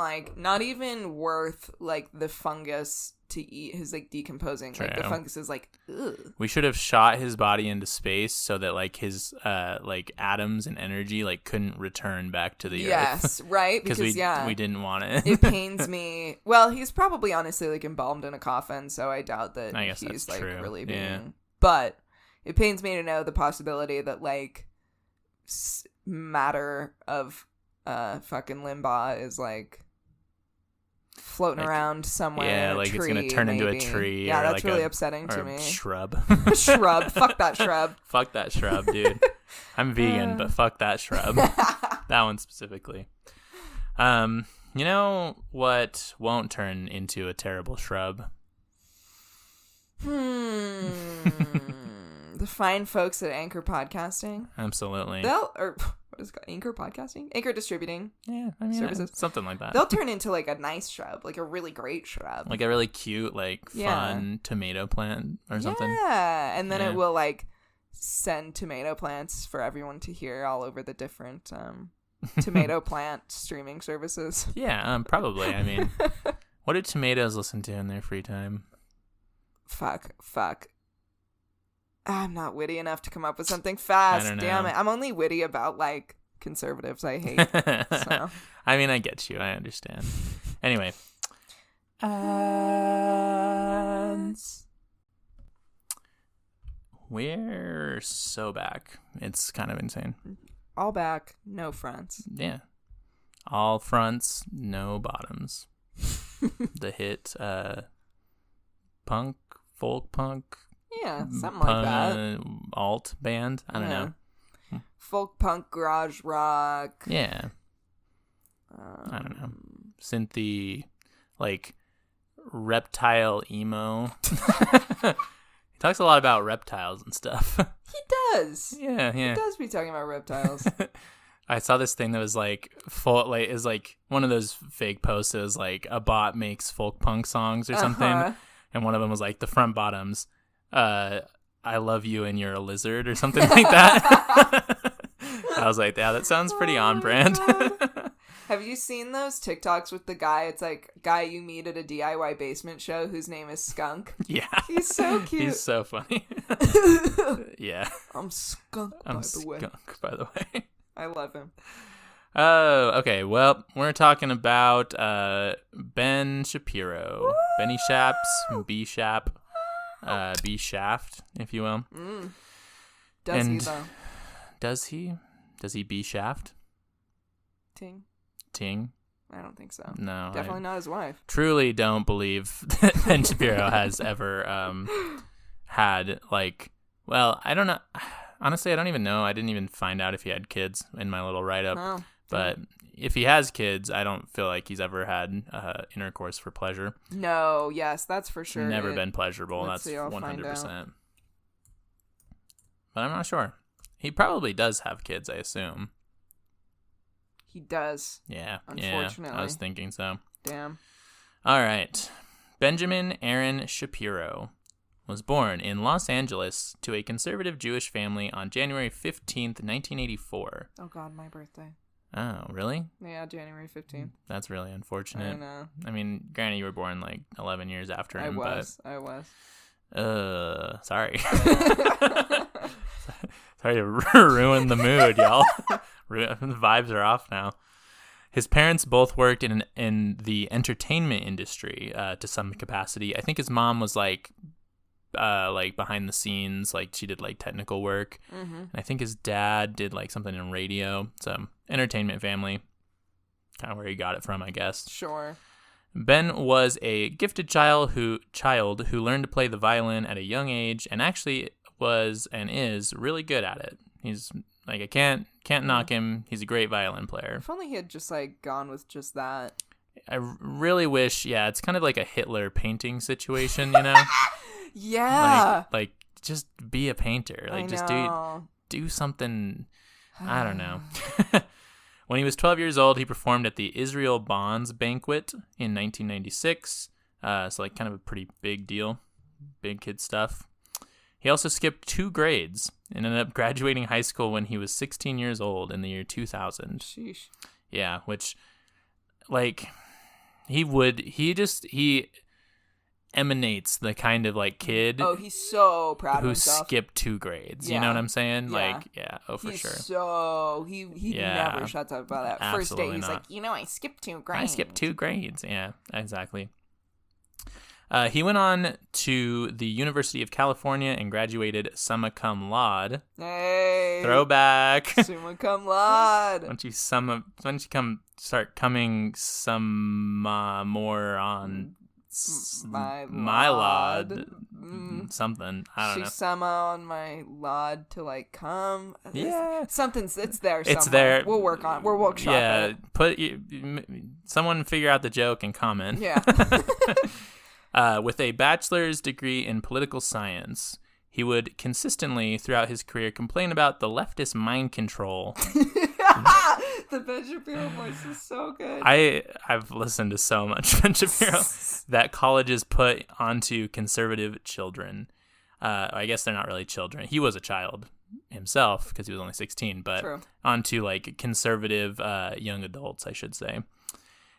worth like the fungus to eat. His like decomposing. True. Like the fungus is like, ugh. We should have shot his body into space so that like his like atoms and energy like couldn't return back to the earth. Yes, right. Because we didn't want it. It pains me. Well, he's probably honestly like embalmed in a coffin, so I doubt that he's like true. Really being. Yeah. But it pains me to know the possibility that like matter of fucking Limbaugh is like floating around somewhere. Yeah, like it's gonna turn into a tree. Yeah, or that's like really upsetting to me. Shrub. Shrub. Fuck that shrub. Fuck that shrub, dude. I'm vegan, but fuck that shrub. That one specifically. You know what won't turn into a terrible shrub? The fine folks at Anchor Podcasting. Absolutely. What is it called? Anchor Podcasting? Anchor Distributing. Yeah, I mean, services. Something like that. They'll turn into like a nice shrub, like a really great shrub. Like a really cute, like fun tomato plant or something. Yeah, and then it will like send tomato plants for everyone to hear all over the different tomato plant streaming services. Yeah, probably. I mean, what do tomatoes listen to in their free time? Fuck. I'm not witty enough to come up with something fast. Damn it. I'm only witty about like conservatives I hate. So. I mean, I get you. I understand. Anyway. We're so back. It's kind of insane. All back, no fronts. Yeah. All fronts, no bottoms. The hit folk punk. Yeah, something like that. Alt band. I don't know. Folk punk, garage rock. Yeah. I don't know. synthy, like reptile emo. He talks a lot about reptiles and stuff. He does. Yeah. He does be talking about reptiles. I saw this thing that was like is like one of those fake posts. It was like a bot makes folk punk songs or something, and one of them was like the front bottoms. I love you and you're a lizard or something like that. I was like, yeah, that sounds pretty on brand. Have you seen those TikToks with the guy? It's like guy you meet at a DIY basement show whose name is Skunk. Yeah. He's so cute. He's so funny. Yeah. I'm Skunk, by the way. I love him. Oh, okay. Well, we're talking about Ben Shapiro. Woo! Benny Shaps, B Shap, B Shaft, if you will. Does he, though? Does he? Does he B Shaft? Ting? I don't think so. No. Definitely not his wife. Truly don't believe that Ben Shapiro has ever had, like, well, I don't know. Honestly, I don't even know. I didn't even find out if he had kids in my little write-up. Oh, but if he has kids, I don't feel like he's ever had intercourse for pleasure. No, yes, that's for sure. Never been pleasurable. That's 100%. But I'm not sure. He probably does have kids, I assume. He does. Yeah. Unfortunately. Yeah, I was thinking so. Damn. All right. Benjamin Aaron Shapiro was born in Los Angeles to a conservative Jewish family on January 15th, 1984. Oh, God, my birthday. Oh, really? Yeah, January 15th. That's really unfortunate. I know. I mean, granted, you were born like 11 years after him, I was. Sorry. Sorry to ruin the mood, y'all. The vibes are off now. His parents both worked in the entertainment industry to some capacity. I think his mom was like behind the scenes, like she did like technical work. Mm-hmm. And I think his dad did like something in radio. So entertainment family, kind of where he got it from, I guess. Sure. Ben was a gifted child who learned to play the violin at a young age, and actually was and is really good at it. He's like, I can't knock him. He's a great violin player. If only he had just like gone with just that. I really wish, yeah, it's kind of like a Hitler painting situation, you know? Yeah. Like just be a painter. Like just do something. I don't know. When he was 12 years old, he performed at the Israel Bonds Banquet in 1996. So like kind of a pretty big deal. Big kid stuff. He also skipped 2 grades and ended up graduating high school when he was 16 years old in the year 2000. Sheesh. Yeah, which, like, he emanates the kind of, like, kid. Oh, he's so proud of himself. Who skipped 2 grades. Yeah. You know what I'm saying? Yeah. Like, yeah, for sure. So, he never shuts up about that. First day, he's like, I skipped 2 grades. I skipped 2 grades. Yeah, exactly. He went on to the University of California and graduated summa cum laude. Hey! Throwback! Summa cum laude! Why don't you start coming some more on my laude? Something. I don't know. She summa on my laude to like come. Yeah. It's there somewhere. It's there. We'll workshop it. Someone figure out the joke and comment. Yeah. With a bachelor's degree in political science, he would consistently, throughout his career, complain about the leftist mind control. The Ben Shapiro voice is so good. I've listened to so much Ben Shapiro that colleges put onto conservative children. I guess they're not really children. He was a child himself because he was only 16, but True. Onto like conservative young adults, I should say.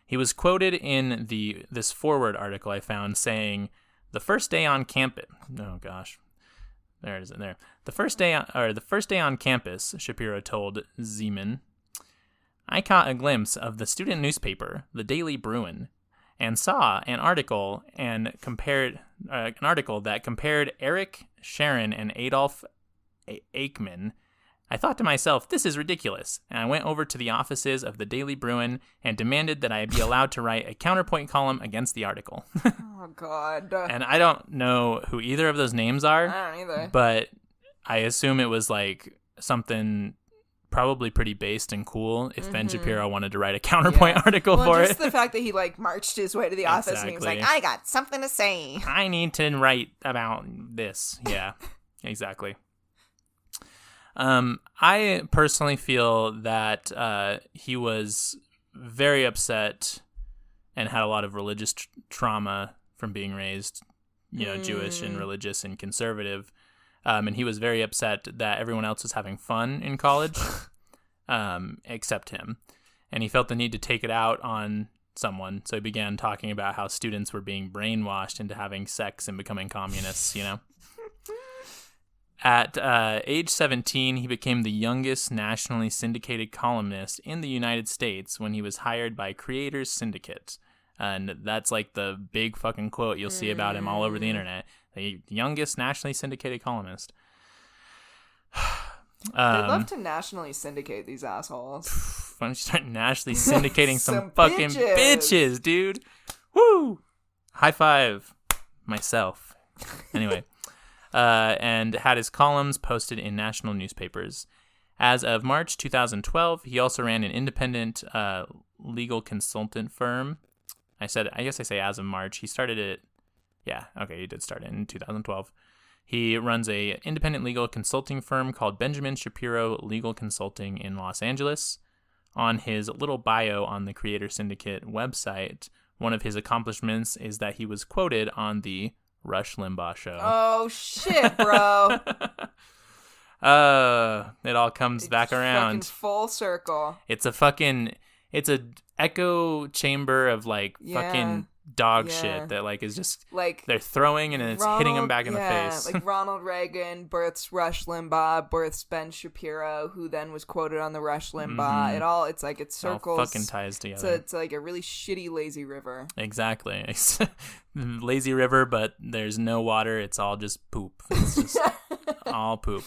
He was quoted in this Forward article I found saying, "The first day on campus." Oh gosh, there it is. There. The first day on campus, Shapiro told Zeman, "I caught a glimpse of the student newspaper, the Daily Bruin, and saw an article that compared Eric Sharon and Adolf Eichmann. I thought to myself, this is ridiculous, and I went over to the offices of the Daily Bruin and demanded that I be allowed to write a counterpoint column against the article." Oh, God. And I don't know who either of those names are. I don't either. But I assume it was like something probably pretty based and cool if Ben Shapiro wanted to write a counterpoint article for just it. The fact that he like marched his way to the office and he was like, I got something to say. I need to write about this. Yeah, exactly. I personally feel that he was very upset and had a lot of religious trauma from being raised, Jewish and religious and conservative. And he was very upset that everyone else was having fun in college, except him. And he felt the need to take it out on someone. So he began talking about how students were being brainwashed into having sex and becoming communists, At age 17, he became the youngest nationally syndicated columnist in the United States when he was hired by Creators Syndicate. And that's like the big fucking quote you'll see about him all over the internet. The youngest nationally syndicated columnist. They love to nationally syndicate these assholes. Why don't you start nationally syndicating some fucking bitches, dude? Woo! High five myself. Anyway. And had his columns posted in national newspapers. As of March 2012, he also ran an independent legal consultant firm. I guess I say as of March. He started it. Yeah, okay, he did start it in 2012. He runs a independent legal consulting firm called Benjamin Shapiro Legal Consulting in Los Angeles. On his little bio on the Creator Syndicate website, one of his accomplishments is that he was quoted on the Rush Limbaugh show. Oh, shit, bro. It all comes back around. Fucking full circle. It's a echo chamber of fucking dog shit that is just they're throwing and it's hitting them back in the face. Like Ronald Reagan births Rush Limbaugh, births Ben Shapiro, who then was quoted on the Rush Limbaugh. It circles. All fucking ties together. It's like a really shitty lazy river. Exactly. It's lazy river, but there's no water. It's all just poop. It's just all poop.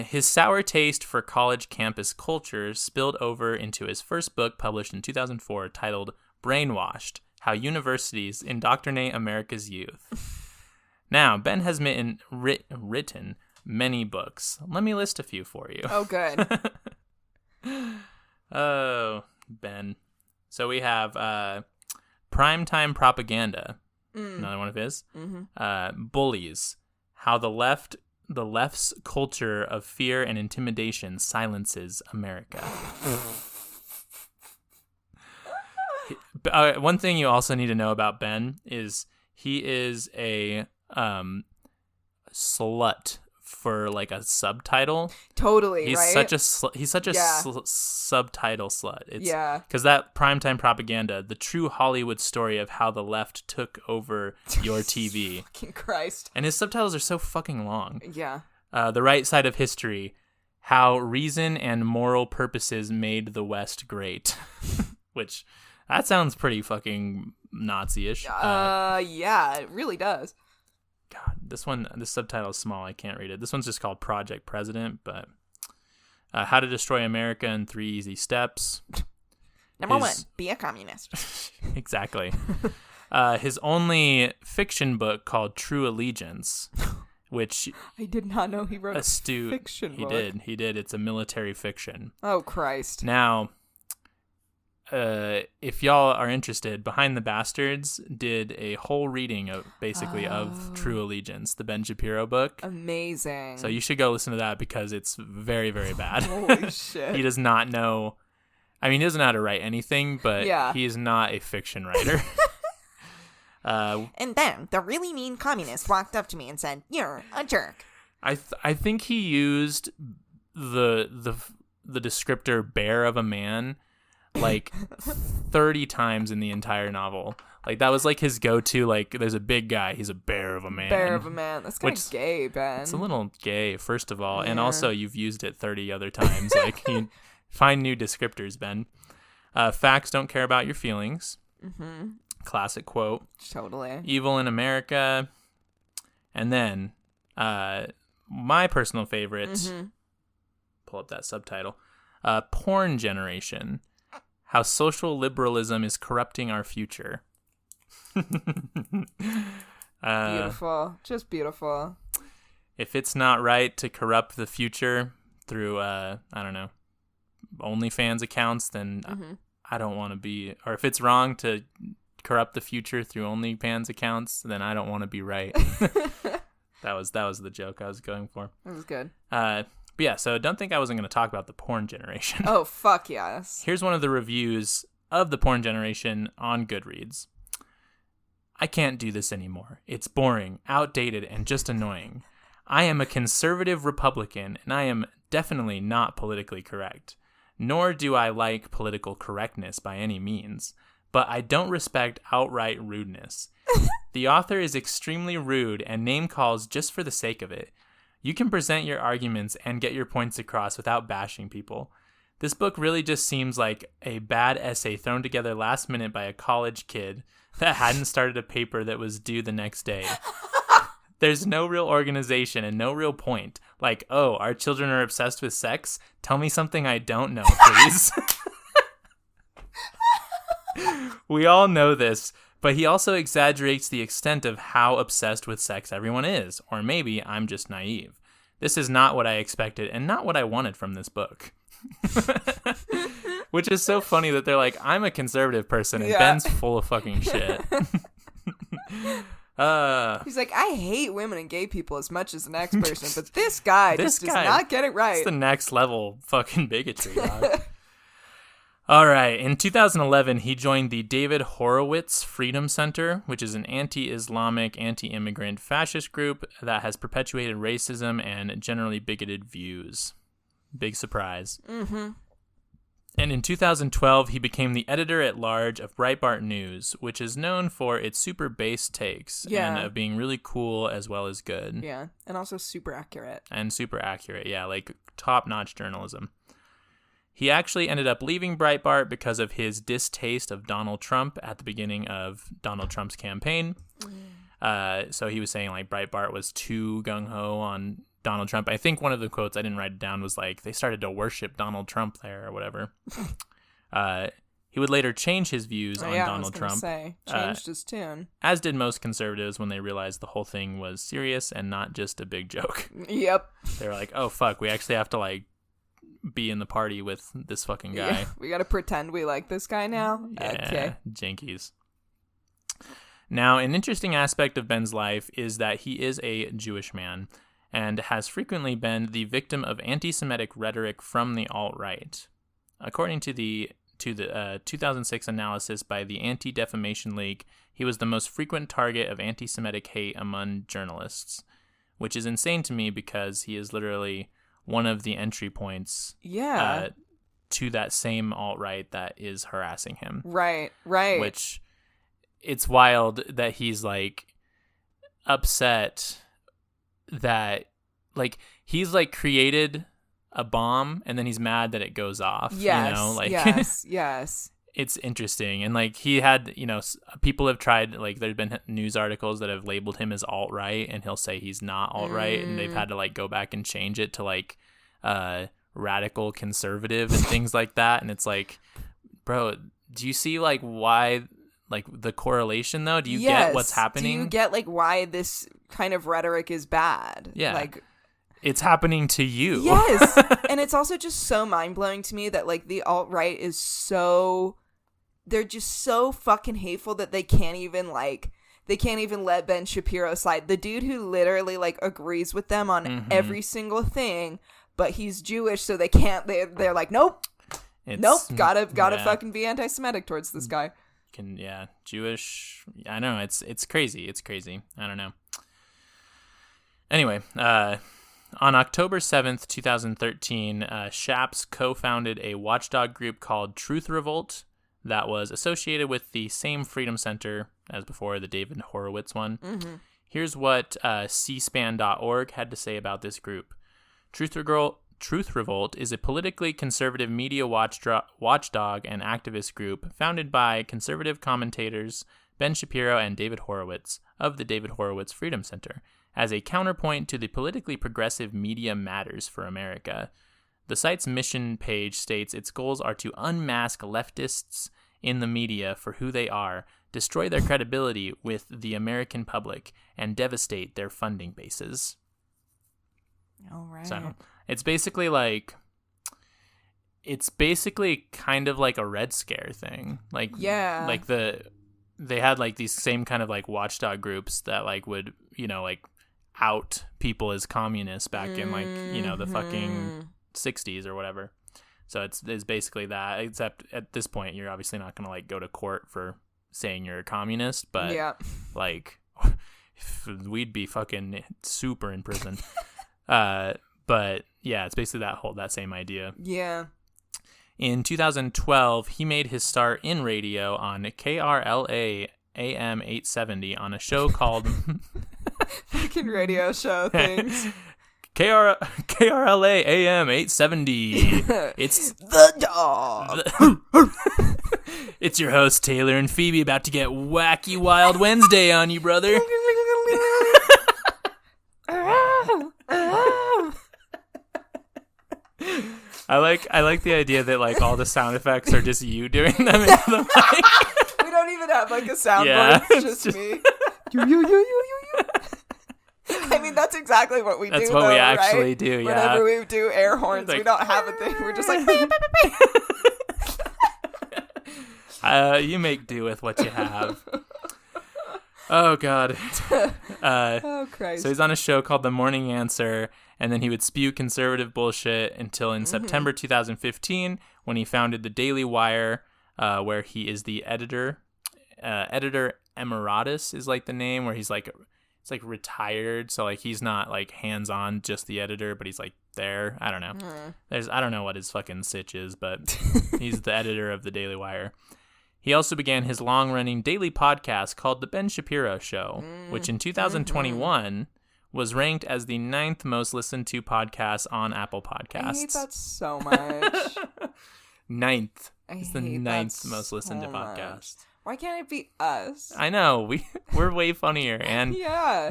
His sour taste for college campus culture spilled over into his first book published in 2004 titled Brainwashed: How Universities Indoctrinate America's Youth. Now, Ben has written many books. Let me list a few for you. Oh, good. Oh, Ben. So we have Primetime Propaganda, another one of his. Bullies: How the left's culture of fear and intimidation silences America. One thing you also need to know about Ben is he is a slut for a subtitle. Totally, he's right? He's such a subtitle slut. Because that Primetime Propaganda, the true Hollywood story of how the left took over your TV. Fucking Christ. And his subtitles are so fucking long. Yeah. The Right Side of History: How Reason and Moral Purposes Made the West Great. Which, that sounds pretty fucking Nazi-ish. Yeah, it really does. God, this subtitle is small. I can't read it. This one's just called Project President, but How to Destroy America in 3 Easy Steps. Number 1, be a communist. Exactly. His only fiction book called True Allegiance, which I did not know he wrote a fiction book. He did. It's a military fiction. Oh, Christ. Now, if y'all are interested, Behind the Bastards did a whole reading of True Allegiance, the Ben Shapiro book. Amazing. So you should go listen to that because it's very, very bad. Holy shit. He does not know. I mean, he doesn't know how to write anything, but he is not a fiction writer. And then the really mean communist walked up to me and said, "You're a jerk." I think he used the descriptor "bear of a man" 30 times in the entire novel. That was his go-to. There's a big guy, he's a bear of a man. Bear of a man. That's kind of gay, Ben. It's a little gay, first of all, and also you've used it 30 other times. You find new descriptors, Ben. Facts don't care about your feelings. Mm-hmm. Classic quote. Totally. Evil in America. And then my personal favorite, pull up that subtitle, Porn Generation: How Social Liberalism is Corrupting Our Future. Beautiful. Just beautiful. If it's not right to corrupt the future through, I don't know, OnlyFans accounts, then I don't want to be, or if it's wrong to corrupt the future through OnlyFans accounts, then I don't want to be right. That was the joke I was going for. That was good. But yeah, so don't think I wasn't going to talk about the porn generation. Oh, fuck yes. Here's one of the reviews of the porn generation on Goodreads. I can't do this anymore. It's boring, outdated, and just annoying. I am a conservative Republican, and I am definitely not politically correct. Nor do I like political correctness by any means. But I don't respect outright rudeness. The author is extremely rude and name calls just for the sake of it. You can present your arguments and get your points across without bashing people. This book really just seems like a bad essay thrown together last minute by a college kid that hadn't started a paper that was due the next day. There's no real organization and no real point. Like, oh, our children are obsessed with sex? Tell me something I don't know, please. We all know this, but he also exaggerates the extent of how obsessed with sex everyone is. Or maybe I'm just naive. This is not what I expected and not what I wanted from this book. Which is so funny that they're like, I'm a conservative person and Ben's full of fucking shit. He's like, I hate women and gay people as much as the next person, but this guy does not get it right. It's the next level fucking bigotry, dog. All right. In 2011, he joined the David Horowitz Freedom Center, which is an anti-Islamic, anti-immigrant fascist group that has perpetuated racism and generally bigoted views. Big surprise. Mm-hmm. And in 2012, he became the editor-at-large of Breitbart News, which is known for its super base takes and of being really cool as well as good. Yeah, and also super accurate. Yeah, like top-notch journalism. He actually ended up leaving Breitbart because of his distaste of Donald Trump at the beginning of Donald Trump's campaign. So he was saying like Breitbart was too gung-ho on Donald Trump. I think one of the quotes, I didn't write it down, was like, they started to worship Donald Trump there or whatever. He would later change his views on Donald Trump. Changed his tune. As did most conservatives when they realized the whole thing was serious and not just a big joke. Yep. They were like, oh, fuck, we actually have to like be in the party with this fucking guy. Yeah, we gotta pretend we like this guy now? Yeah, okay. Jinkies. Now, an interesting aspect of Ben's life is that he is a Jewish man and has frequently been the victim of anti-Semitic rhetoric from the alt-right. According to the 2006 analysis by the Anti-Defamation League, he was the most frequent target of anti-Semitic hate among journalists, which is insane to me because he is literally one of the entry points to that same alt-right that is harassing him. Right. Which, it's wild that he's, like, upset that, like, he's, like, created a bomb and then he's mad that it goes off. Yes, you know? Like, yes. It's interesting. And, like, he had, you know, people have tried, like, there's been news articles that have labeled him as alt-right, and he'll say he's not alt-right, and they've had to, like, go back and change it to, like, radical conservative and things like that. And it's like, bro, do you see, like, why, like, the correlation, though? Do you get what's happening? Do you get, like, why this kind of rhetoric is bad? Yeah. Like, it's happening to you. Yes. And it's also just so mind-blowing to me that, like, the alt-right is so... They're just so fucking hateful that they can't even let Ben Shapiro slide. The dude who literally, like, agrees with them on every single thing, but he's Jewish, so they can't... They're like, nope. Gotta fucking be anti-Semitic towards this guy. Jewish... I know, it's crazy. It's crazy. I don't know. Anyway, on October 7th, 2013, Shaps co-founded a watchdog group called Truth Revolt that was associated with the same Freedom Center as before, the David Horowitz one. Mm-hmm. Here's what cspan.org had to say about this group. Truth Revolt is a politically conservative media watchdog and activist group founded by conservative commentators Ben Shapiro and David Horowitz of the David Horowitz Freedom Center as a counterpoint to the politically progressive Media Matters for America. The site's mission page states its goals are to unmask leftists in the media for who they are, destroy their credibility with the American public, and devastate their funding bases. All right. So It's basically like, it's basically kind of like a Red Scare thing. Like, Yeah. like they had like these same kind of like watchdog groups that like would, you know, like out people as communists back in like, you know, the fucking 60s or whatever. So it's basically that, except at this point you're obviously not going to like go to court for saying you're a communist, but like we'd be fucking super in prison. But yeah, it's basically that same idea. Yeah. In 2012, he made his start in radio on KRLA AM 870 on a show called Fucking radio show things. KRLA AM 870. It's the dog. It's your host Tayler and Phoebe about to get wacky wild Wednesday on you, brother. I like the idea that like all the sound effects are just you doing them into the mic. We don't even have like a soundboard. It's just me. You. I mean, that's exactly what we do. That's what we actually right? do, yeah. Whenever we do air horns, like, we don't have a thing. We're just like... You make do with what you have. Oh, God. Oh, Christ. So he's on a show called The Morning Answer, and then he would spew conservative bullshit until in September 2015, when he founded the Daily Wire, where he is the editor. Editor Emeritus is like the name, where he's like... It's like retired, so like he's not like hands-on, just the editor, but he's like there. I don't know. I don't know what his fucking sitch is, but he's the editor of the Daily Wire. He also began his long-running daily podcast called The Ben Shapiro Show, which in 2021 was ranked as the 9th most listened to podcast on Apple Podcasts. I hate that so much. 9th. It's the 9th most listened to podcast. Why can't it be us? I know. We're way funnier and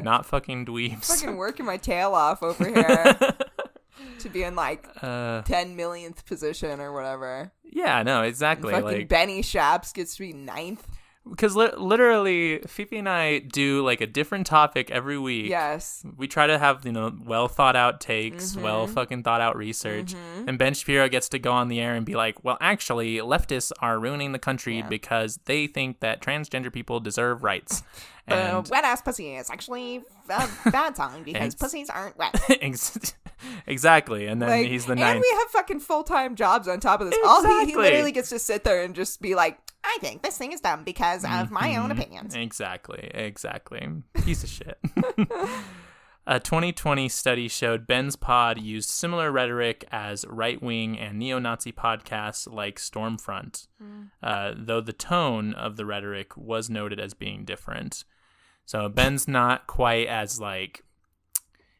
not fucking dweebs. Fucking working my tail off over here to be in like 10 millionth position or whatever. Yeah, no, exactly. And fucking like Benny Shaps gets to be 9th. Because literally, Phoebe and I do like a different topic every week. Yes. We try to have, well thought out takes, well fucking thought out research. And Ben Shapiro gets to go on the air and be like, well, actually, leftists are ruining the country because they think that transgender people deserve rights. And wet ass pussy is actually a bad song because pussies aren't wet. Exactly. And then he's the 9th. And we have fucking full-time jobs on top of this. Exactly. He literally gets to sit there and just be like, I think this thing is dumb because of my own opinions. Exactly. Piece of shit. A 2020 study showed Ben's pod used similar rhetoric as right-wing and neo-Nazi podcasts like Stormfront, though the tone of the rhetoric was noted as being different. So Ben's not quite as like...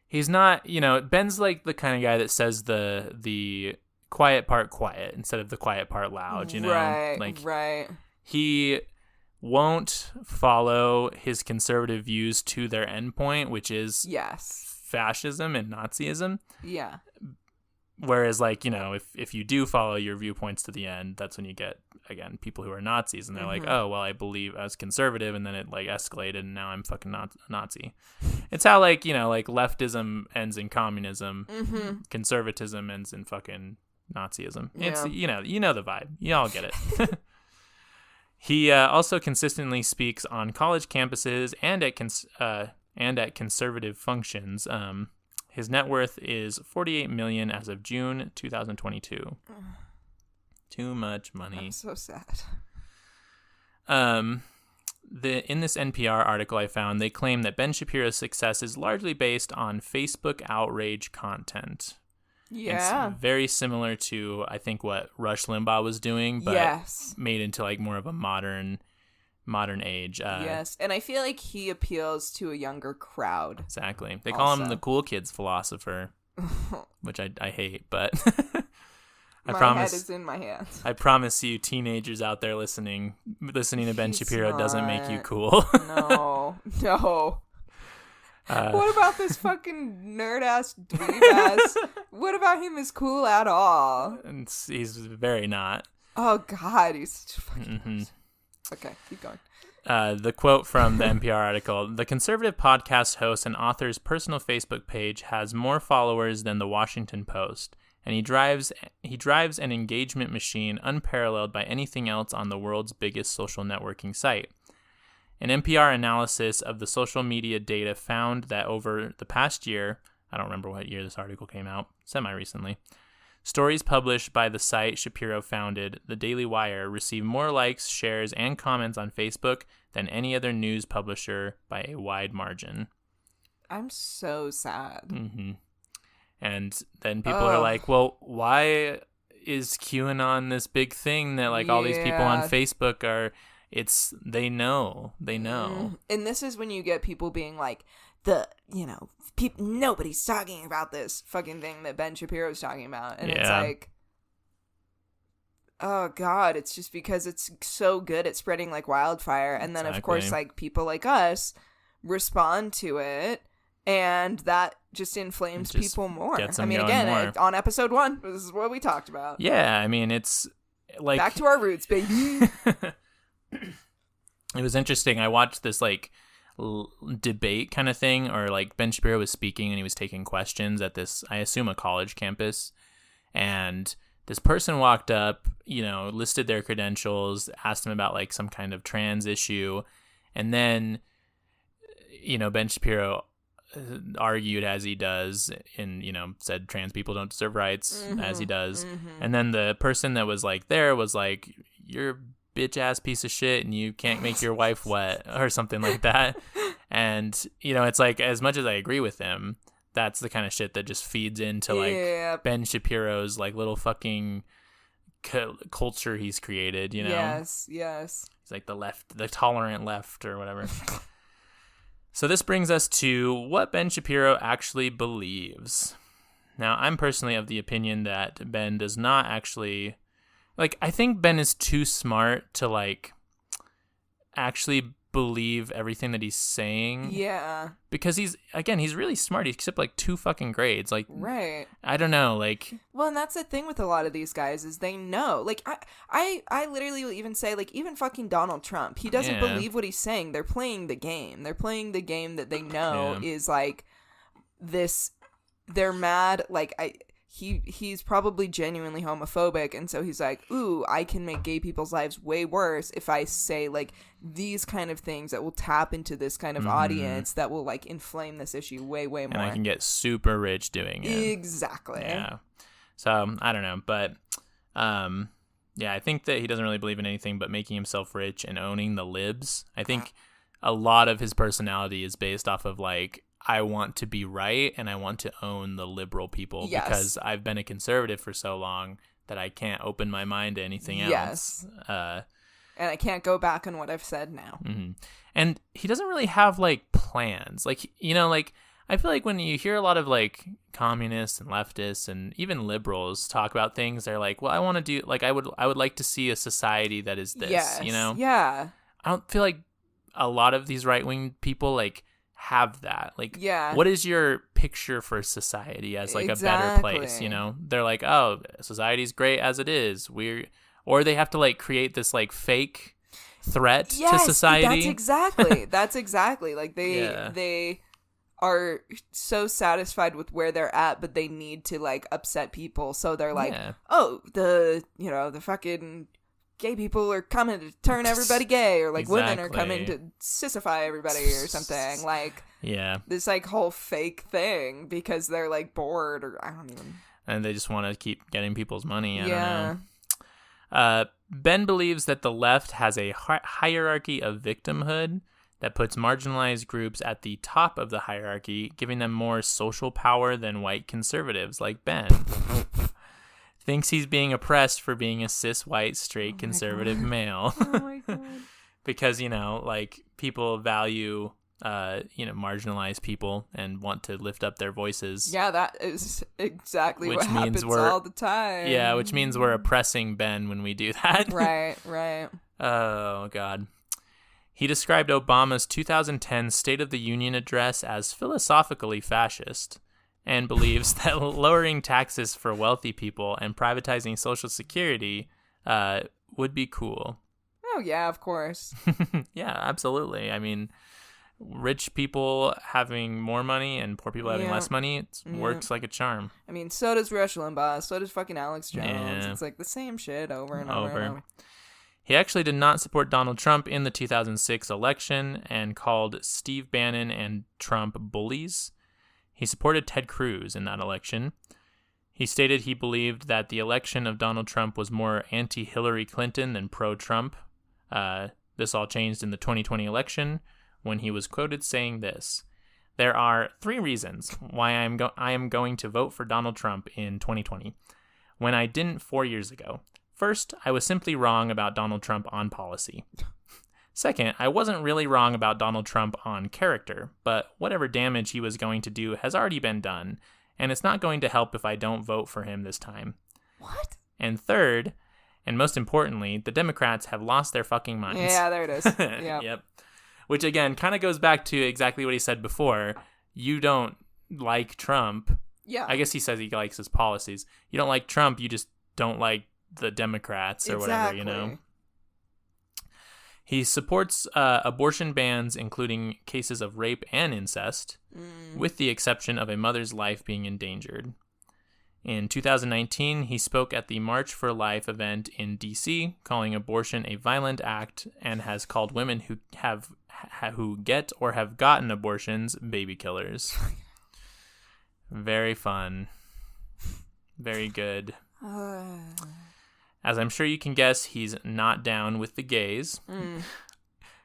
He's not, Ben's like the kind of guy that says the quiet part quiet instead of the quiet part loud, Right. He won't follow his conservative views to their endpoint, which is fascism and Nazism. Yeah. Whereas, if you do follow your viewpoints to the end, that's when you get, again, people who are Nazis, and they're like, oh, well, I believe I was conservative, and then it, escalated, and now I'm fucking Nazi. It's how, leftism ends in communism, conservatism ends in fucking Nazism. It's, you know the vibe. You all get it. He also consistently speaks on college campuses and at conservative functions. His net worth is $48 million as of June 2022. Too much money. I'm so sad. In this NPR article I found, they claim that Ben Shapiro's success is largely based on Facebook outrage content. Yeah. It's very similar to, I think, what Rush Limbaugh was doing, but made into more of a modern age. Yes, and I feel like he appeals to a younger crowd. Exactly. They call him the cool kids philosopher, which I hate, but my head is in my hands. I promise you, teenagers out there listening to Ben Shapiro doesn't make you cool. No. What about this fucking nerd-ass, dweeb-ass? What about him is cool at all? And he's very not. Oh, God, he's such a fucking... Okay, keep going. The quote from the NPR article: "The conservative podcast host and author's personal Facebook page has more followers than the Washington Post, and he drives an engagement machine unparalleled by anything else on the world's biggest social networking site. An NPR analysis of the social media data found that over the past year, I don't remember what year this article came out, semi-recently, stories published by the site Shapiro founded, The Daily Wire, received more likes, shares, and comments on Facebook than any other news publisher by a wide margin." I'm so sad. Mm-hmm. And then people are like, well, why is QAnon this big thing that like all these people on Facebook are... They know. And this is when you get people being like, nobody's talking about this fucking thing that Ben Shapiro's talking about. And it's like, oh God, it's just because it's so good at spreading like wildfire. And then of course, like people like us respond to it. And that just inflames people more. I mean, again, on episode 1, this is what we talked about. Yeah, I mean, it's like... Back to our roots, baby. It was interesting. I watched this like debate kind of thing, or like Ben Shapiro was speaking and he was taking questions at this, I assume, a college campus. And this person walked up, listed their credentials, asked him about like some kind of trans issue. And then, Ben Shapiro argued as he does and, said trans people don't deserve rights as he does. Mm-hmm. And then the person that was like there was like, "You're bitch ass piece of shit and you can't make your wife wet," or something like that. And it's like, as much as I agree with him, that's the kind of shit that just feeds into like Ben Shapiro's like little fucking culture he's created. Yes It's like the tolerant left or whatever. So this brings us to what Ben Shapiro actually believes. Now, I'm personally of the opinion that Ben does not actually... Like, I think Ben is too smart to, like, actually believe everything that he's saying. Yeah. Because he's really smart. He skipped, like, 2 fucking grades. Like, right. I don't know, like... Well, and that's the thing with a lot of these guys is they know. Like, I literally will even say, like, even fucking Donald Trump, he doesn't believe what he's saying. They're playing the game. They're playing the game that they know is, like, this... They're mad, like, He's probably genuinely homophobic, and so he's like, ooh, I can make gay people's lives way worse if I say, like, these kind of things that will tap into this kind of audience that will, like, inflame this issue way, way more. And I can get super rich doing it. Exactly. Yeah. So, I don't know, but, I think that he doesn't really believe in anything but making himself rich and owning the libs. I think a lot of his personality is based off of, like, I want to be right and I want to own the liberal people because I've been a conservative for so long that I can't open my mind to anything else. And I can't go back on what I've said now. Mm-hmm. And he doesn't really have like plans. Like, like I feel like when you hear a lot of like communists and leftists and even liberals talk about things, they're like, well, I want to do like, I would like to see a society that is this, Yeah. I don't feel like a lot of these right-wing people like have that. Like, what is your picture for society as like a better place? They're like, oh, society's great as it is. Or they have to like create this like fake threat to society. That's exactly like they are so satisfied with where they're at, but they need to like upset people, so they're like, oh, the fucking gay people are coming to turn everybody gay, or like women are coming to sissify everybody or something, like this like whole fake thing because they're like bored, or I don't even, and they just want to keep getting people's money. I don't know. Ben believes that the left has a hierarchy of victimhood that puts marginalized groups at the top of the hierarchy, giving them more social power than white conservatives like Ben. Thinks he's being oppressed for being a cis white straight conservative male. Oh my God. Because, like people value, marginalized people and want to lift up their voices. Yeah, that is exactly what happens all the time. Yeah, which means we're oppressing Ben when we do that. Right. Oh, God. He described Obama's 2010 State of the Union address as philosophically fascist, and believes that lowering taxes for wealthy people and privatizing Social Security would be cool. Oh, yeah, of course. Yeah, absolutely. I mean, rich people having more money and poor people having less money, it works like a charm. I mean, so does Rush Limbaugh, so does fucking Alex Jones. Yeah. It's like the same shit over and over and over. He actually did not support Donald Trump in the 2006 election and called Steve Bannon and Trump bullies. He supported Ted Cruz in that election. He stated he believed that the election of Donald Trump was more anti-Hillary Clinton than pro-Trump. This all changed in the 2020 election when he was quoted saying this: "There are 3 reasons why I am going to vote for Donald Trump in 2020, when I didn't 4 years ago. First, I was simply wrong about Donald Trump on policy. Second, I wasn't really wrong about Donald Trump on character, but whatever damage he was going to do has already been done, and it's not going to help if I don't vote for him this time. What? And third, and most importantly, the Democrats have lost their fucking minds." Yeah, there it is. Yep. Which, again, kind of goes back to exactly what he said before. You don't like Trump. Yeah. I guess he says he likes his policies. You don't like Trump, you just don't like the Democrats or whatever, you know? He supports abortion bans, including cases of rape and incest, with the exception of a mother's life being endangered. In 2019, he spoke at the March for Life event in D.C., calling abortion a violent act, and has called women who get or have gotten abortions baby killers. Very fun. Very good. As I'm sure you can guess, he's not down with the gays.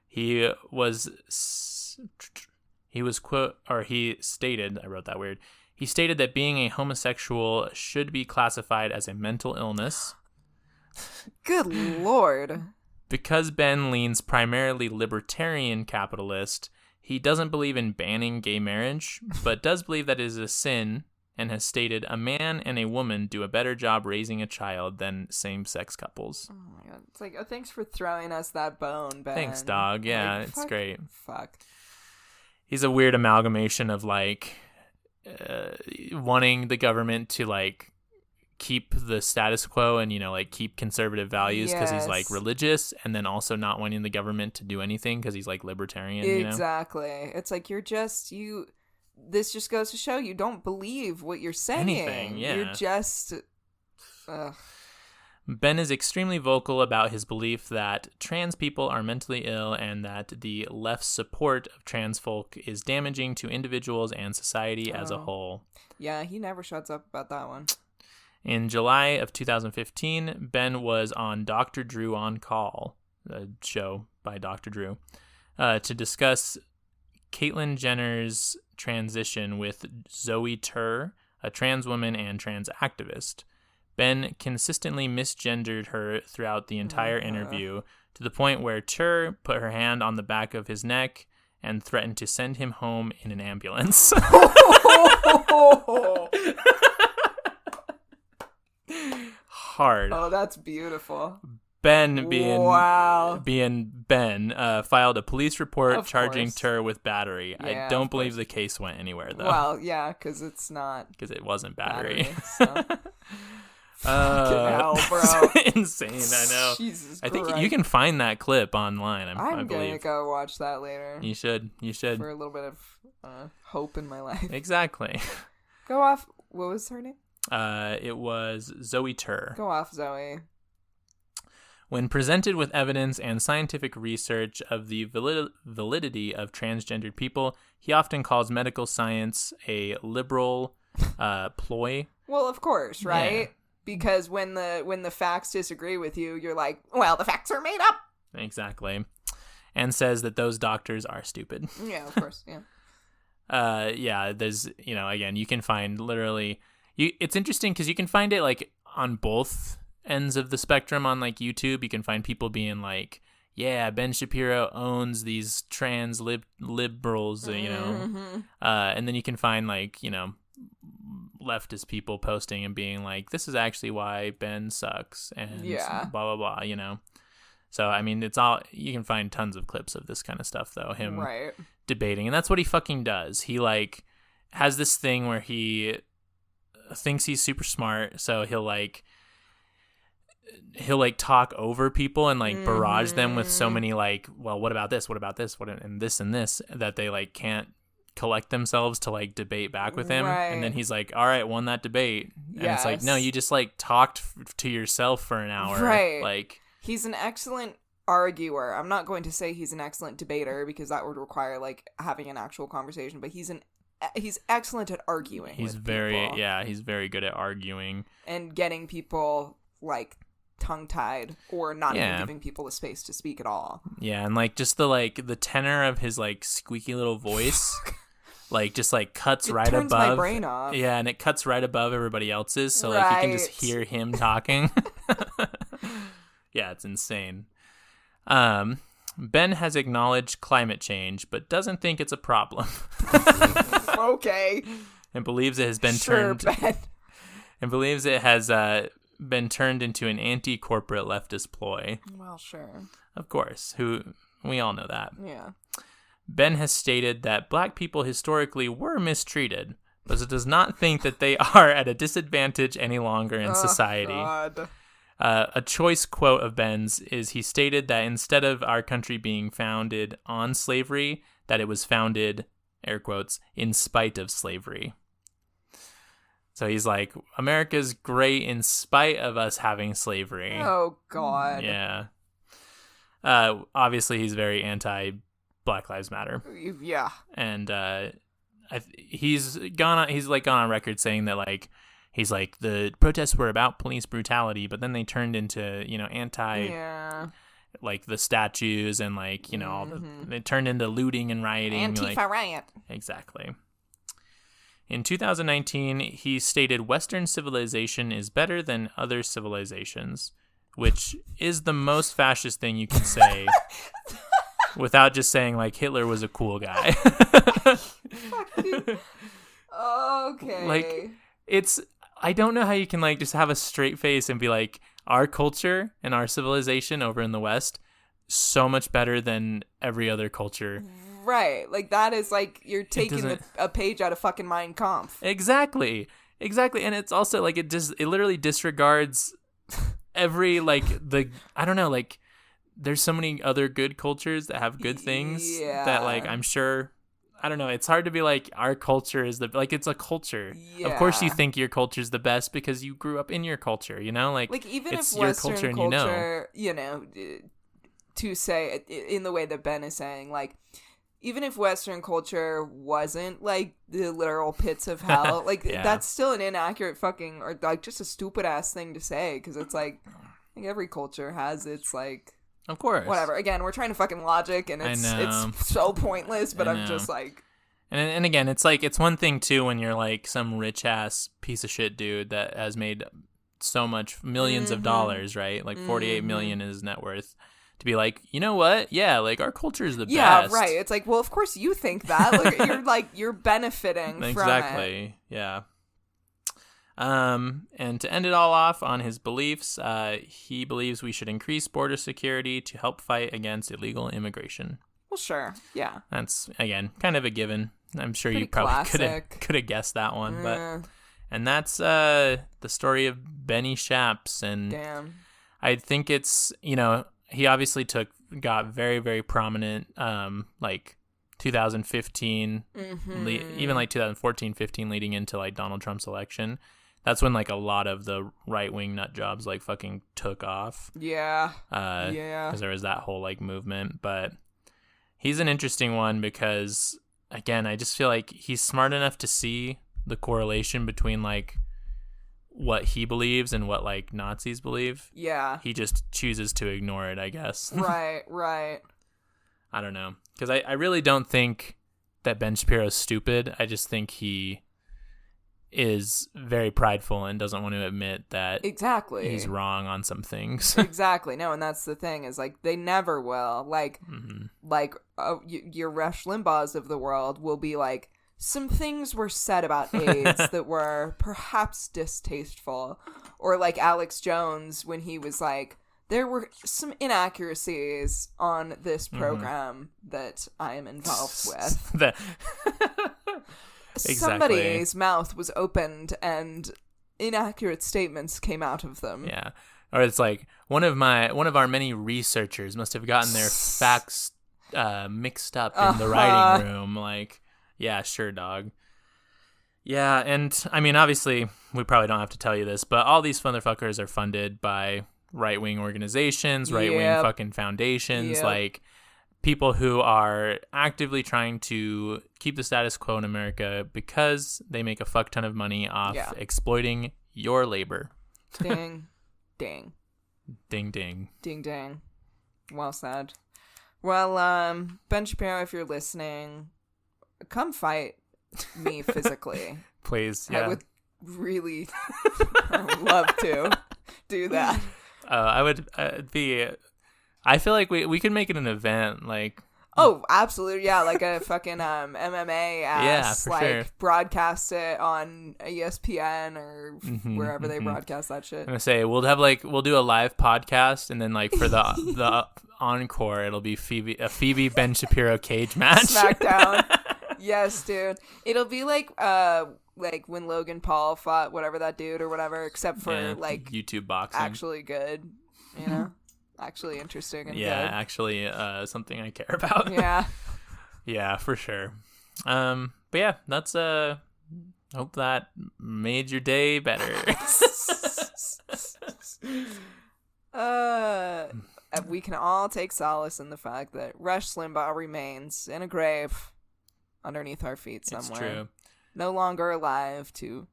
He stated, I wrote that weird. He stated that being a homosexual should be classified as a mental illness. Good Lord. Because Ben leans primarily libertarian capitalist, he doesn't believe in banning gay marriage, but does believe that it is a sin, and has stated a man and a woman do a better job raising a child than same-sex couples. Oh my God. It's like, oh, thanks for throwing us that bone, Ben. Thanks, dog. Yeah, like, it's great. Fuck. He's a weird amalgamation of, like, wanting the government to, like, keep the status quo and, you know, like, keep conservative values because he's, like, religious, and then also not wanting the government to do anything because he's, like, libertarian, you know? Exactly. It's like, this just goes to show you don't believe what you're saying. Anything, yeah. You're just... Ben is extremely vocal about his belief that trans people are mentally ill and that the left's support of trans folk is damaging to individuals and society as a whole. Yeah, he never shuts up about that one. In July of 2015, Ben was on Dr. Drew on Call, a show by Dr. Drew, to discuss Caitlyn Jenner's transition with Zoe Tur, a trans woman and trans activist. Ben consistently misgendered her throughout the entire interview, to the point where Tur put her hand on the back of his neck and threatened to send him home in an ambulance. Hard. Oh, that's beautiful. Ben, being Ben, filed a police report charging Tur with battery. Yeah, I don't believe the case went anywhere, though. Well, yeah, because it's not. Because it wasn't battery. So. Hell, bro. Insane, I know. Jesus I think Christ. you can find that clip online, I'm going to go watch that later. You should. For a little bit of hope in my life. Exactly. Go off. What was her name? It was Zoe Tur. Go off, Zoe. When presented with evidence and scientific research of the validity of transgendered people, he often calls medical science a liberal ploy. Well, of course, right? Yeah. Because when the facts disagree with you, you're like, well, the facts are made up. Exactly. And says that those doctors are stupid. Yeah, of course, yeah. Yeah, there's, you know, again, you can find literally... It's interesting because you can find it, like, on both ends of the spectrum on, like, YouTube. You can find people being like, yeah, Ben Shapiro owns these trans liberals, you know. And then you can find, like, you know, leftist people posting and being like, this is actually why Ben sucks and blah, blah, blah, you know. So, I mean, it's all, you can find tons of clips of this kind of stuff, though, him debating. And that's what he fucking does. He, like, has this thing where he thinks he's super smart, so he'll, like, he'll like talk over people and like barrage them with so many like, well, what about this? What about this? And this that they like can't collect themselves to like debate back with him. Right. And then he's like, all right, won that debate. And Yes. it's like, no, you just like talked to yourself for an hour. Right. Like, he's an excellent arguer. I'm not going to say he's an excellent debater because that would require like having an actual conversation, but he's excellent at arguing. He's with very people he's very good at arguing and getting people like tongue-tied or not even Yeah. giving people the space to speak at all. Yeah, and like just the tenor of his like squeaky little voice like just like cuts It right turns above my brain off. Yeah, and it cuts right above everybody else's, so like you can just Right. hear him talking. Yeah, it's insane. Ben has acknowledged climate change but doesn't think it's a problem. Okay. And believes it has been Sure, turned Ben. and believes it has been turned into an anti-corporate leftist ploy. Well, sure. Of course, who we all know that. Yeah. Ben has stated that black people historically were mistreated, but it does not think that they are at a disadvantage any longer in society. God. A choice quote of Ben's is he stated that instead of our country being founded on slavery, that it was founded, air quotes, in spite of slavery. So he's like, America's great in spite of us having slavery. Oh, God. Yeah. Obviously, he's very anti-Black Lives Matter. Yeah. And he's gone on record saying that like he's like the protests were about police brutality, but then they turned into anti like the statues and like all they turned into looting and rioting. Antifa riot. Exactly. In 2019, he stated Western civilization is better than other civilizations, which is the most fascist thing you can say. Without just saying like Hitler was a cool guy. Okay. Like I don't know how you can like just have a straight face and be like, our culture and our civilization over in the West so much better than every other culture. Right. Like that is like you're taking doesn't- a page out of fucking Mein Kampf. Exactly. And it's also like it literally disregards every like I don't know, like there's so many other good cultures that have good things that like I'm sure, I don't know, it's hard to be like our culture is it's a culture. Of course you think your culture is the best because you grew up in your culture, like even it's if your Western culture and culture, to say in the way that Ben is saying, like even if Western culture wasn't like the literal pits of hell, like that's still an inaccurate fucking or like just a stupid ass thing to say because it's like every culture has its like. Of course. Whatever. Again, we're trying to fucking logic, and it's so pointless. But I'm just like, and again, it's like it's one thing too when you're like some rich ass piece of shit dude that has made so much millions of dollars, right? Like 48 million is his net worth. To be like, you know what? Yeah, like our culture is the best. Yeah, right. It's like, well, of course you think that. You're benefiting from it. Exactly. Yeah. And to end it all off on his beliefs, he believes we should increase border security to help fight against illegal immigration. Well, sure. Yeah. That's, again, kind of a given. I'm sure Pretty you probably classic. could have guessed that one. And that's the story of Benny Shaps. And damn. I think it's, he obviously got very, very prominent, like 2015, even like 2014, 15 leading into like Donald Trump's election. That's when like a lot of the right-wing nut jobs like fucking took off. Yeah. Because there was that whole like movement. But he's an interesting one because, again, I just feel like he's smart enough to see the correlation between like what he believes and what like Nazis believe. Yeah. He just chooses to ignore it, I guess. Right. I don't know. Because I really don't think that Ben Shapiro's stupid. I just think he is very prideful and doesn't want to admit that exactly he's wrong on some things. Exactly. No, and that's the thing is like they never will. Like your Rush Limbaughs of the world will be like some things were said about AIDS that were perhaps distasteful, or like Alex Jones when he was like there were some inaccuracies on this program that I am involved with. Exactly. Somebody's mouth was opened and inaccurate statements came out of them. Yeah. Or it's like one of our many researchers must have gotten their facts mixed up in the writing room. Like, yeah, sure, dog. Yeah, and I mean, obviously, we probably don't have to tell you this, but all these motherfuckers are funded by right-wing organizations, right-wing fucking foundations, like people who are actively trying to keep the status quo in America because they make a fuck ton of money off exploiting your labor. Ding, ding. Ding, ding. Ding, ding. Well said. Well, Ben Shapiro, if you're listening, come fight me physically. Please, yeah. I would really love to do that. I would be. I feel like we could make it an event, like. Oh, absolutely, yeah, like a fucking MMA ass, for like sure. broadcast it on ESPN or wherever they broadcast that shit. I'm gonna say we'll do a live podcast, and then like for the encore, it'll be a Phoebe Ben Shapiro cage match. SmackDown. Yes, dude. It'll be like when Logan Paul fought whatever that dude or whatever, except for like YouTube boxing. Actually good, you know? Actually interesting and good. Actually something I care about. Yeah. Yeah, for sure. But yeah, that's hope that made your day better. We can all take solace in the fact that Rush Limbaugh remains in a grave underneath our feet somewhere. It's true. No longer alive to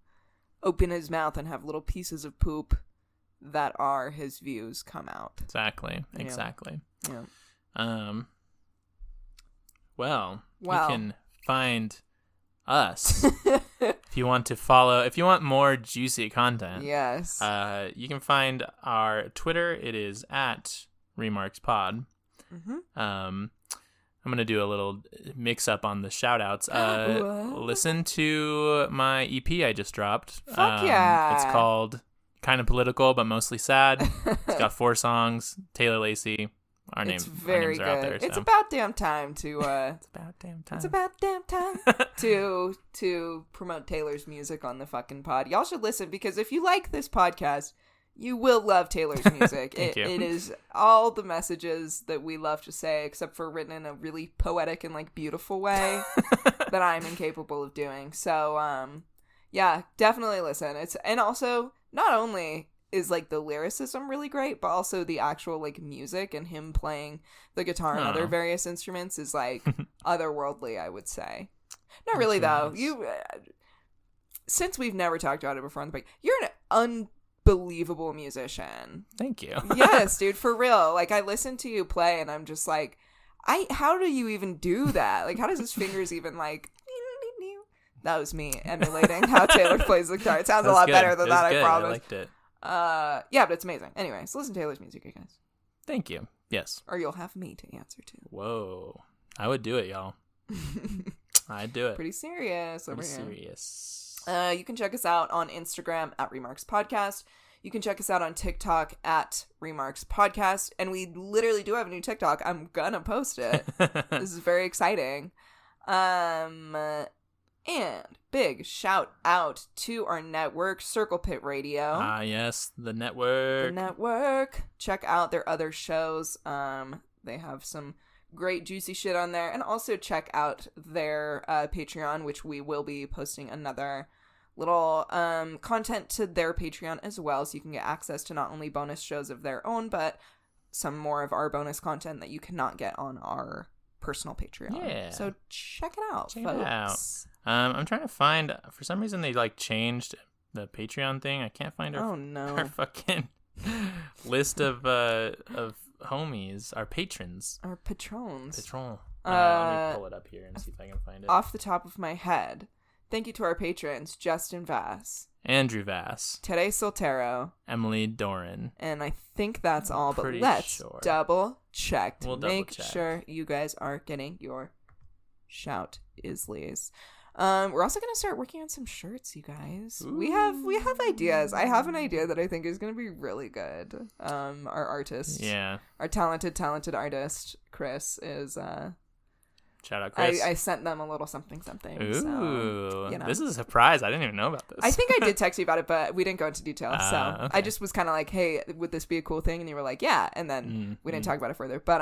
open his mouth and have little pieces of poop that are his views come out. Exactly. Yeah. Well, you can find us if you want more juicy content. Yes. You can find our Twitter. It is at RemarksPod. I'm going to do a little mix up on the shout outs. Listen to my EP I just dropped. Fuck yeah. It's called Kind of Political, but Mostly Sad. It's got 4 songs. Taylor Lacey. Our names are out there. It's about damn time to to promote Taylor's music on the fucking pod. Y'all should listen, because if you like this podcast, you will love Taylor's music. It is all the messages that we love to say, except for written in a really poetic and like beautiful way that I'm incapable of doing. So, yeah, definitely listen. And also, not only is like the lyricism really great, but also the actual like music and him playing the guitar and other various instruments is like otherworldly, I would say. Not really though. You, since we've never talked about it before on the break, you're an unbelievable musician. Thank you. Yes, dude, for real. Like, I listen to you play and I'm just like, how do you even do that? Like, how does his fingers even like? That was me emulating how Taylor plays the guitar. It sounds a lot better than that, I promise. I liked it. Yeah, but it's amazing. Anyway, so listen to Taylor's music, you guys. Thank you. Yes. Or you'll have me to answer to. Whoa. I would do it, y'all. I'd do it. Pretty serious over here. Serious. You can check us out on Instagram at Remarks Podcast. You can check us out on TikTok at Remarks Podcast. And we literally do have a new TikTok. I'm gonna post it. This is very exciting. And big shout out to our network, Circle Pit Radio. Yes, the network. The network. Check out their other shows. They have some great juicy shit on there. And also check out their Patreon, which we will be posting another little content to their Patreon as well. So you can get access to not only bonus shows of their own, but some more of our bonus content that you cannot get on our personal Patreon. Yeah. So check it out, folks. I'm trying to find, for some reason they like changed the Patreon thing. I can't find our fucking list of homies, our patrons. Our patrons. Patron. Let me pull it up here and see if I can find it. Off the top of my head, thank you to our patrons, Justin Vass, Andrew Vass, Tere Soltero, Emily Doran. And I think that's all, but let's double check to make sure you guys are getting your shout isleys. We're also going to start working on some shirts, you guys. Ooh. We have ideas. I have an idea that I think is going to be really good. Our artist, our talented artist, Chris, is Shout out, Chris. I sent them a little something. Ooh, so, this is a surprise. I didn't even know about this. I think I did text you about it, but we didn't go into detail. So okay. I just was kind of like, hey, would this be a cool thing? And you were like, yeah. And then we didn't talk about it further. But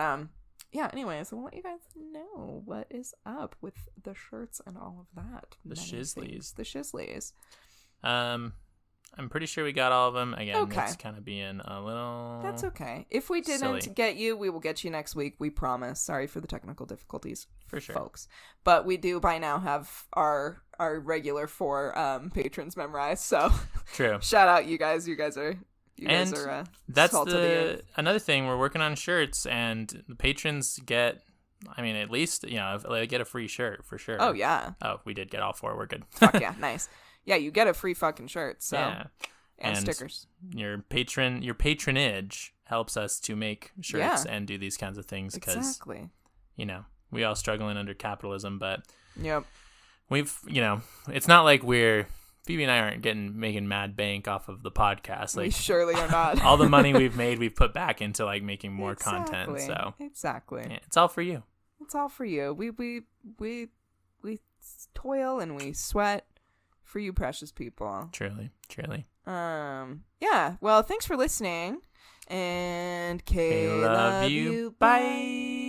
yeah, anyways, we'll let you guys know what is up with the shirts and all of that. The Shizleys. The Shizleys. I'm pretty sure we got all of them. Again, Okay. it's kind of being a little... That's okay. If we didn't silly. get you, we will get you next week. We promise. Sorry for the technical difficulties, For sure. folks. But we do by now have our regular 4 patrons memorized. So True. shout out you guys. You guys are That's salt of the earth. another thing. We're working on shirts, and the patrons get... I mean, at least, they get a free shirt for sure. Oh yeah. Oh, we did get all 4. We're good. Fuck yeah. Nice. Yeah, you get a free fucking shirt. So Yeah. and stickers. Your patronage helps us to make shirts and do these kinds of things because Exactly. We all struggling under capitalism, but Yep. we've it's not like Phoebe and I aren't making mad bank off of the podcast. We Like surely are not. all the money we've made, we've put back into like making more content. So exactly. yeah, it's all for you. It's all for you. We toil and we sweat for you precious people. Truly. Yeah. Well, thanks for listening. And Kay, Love you. Bye.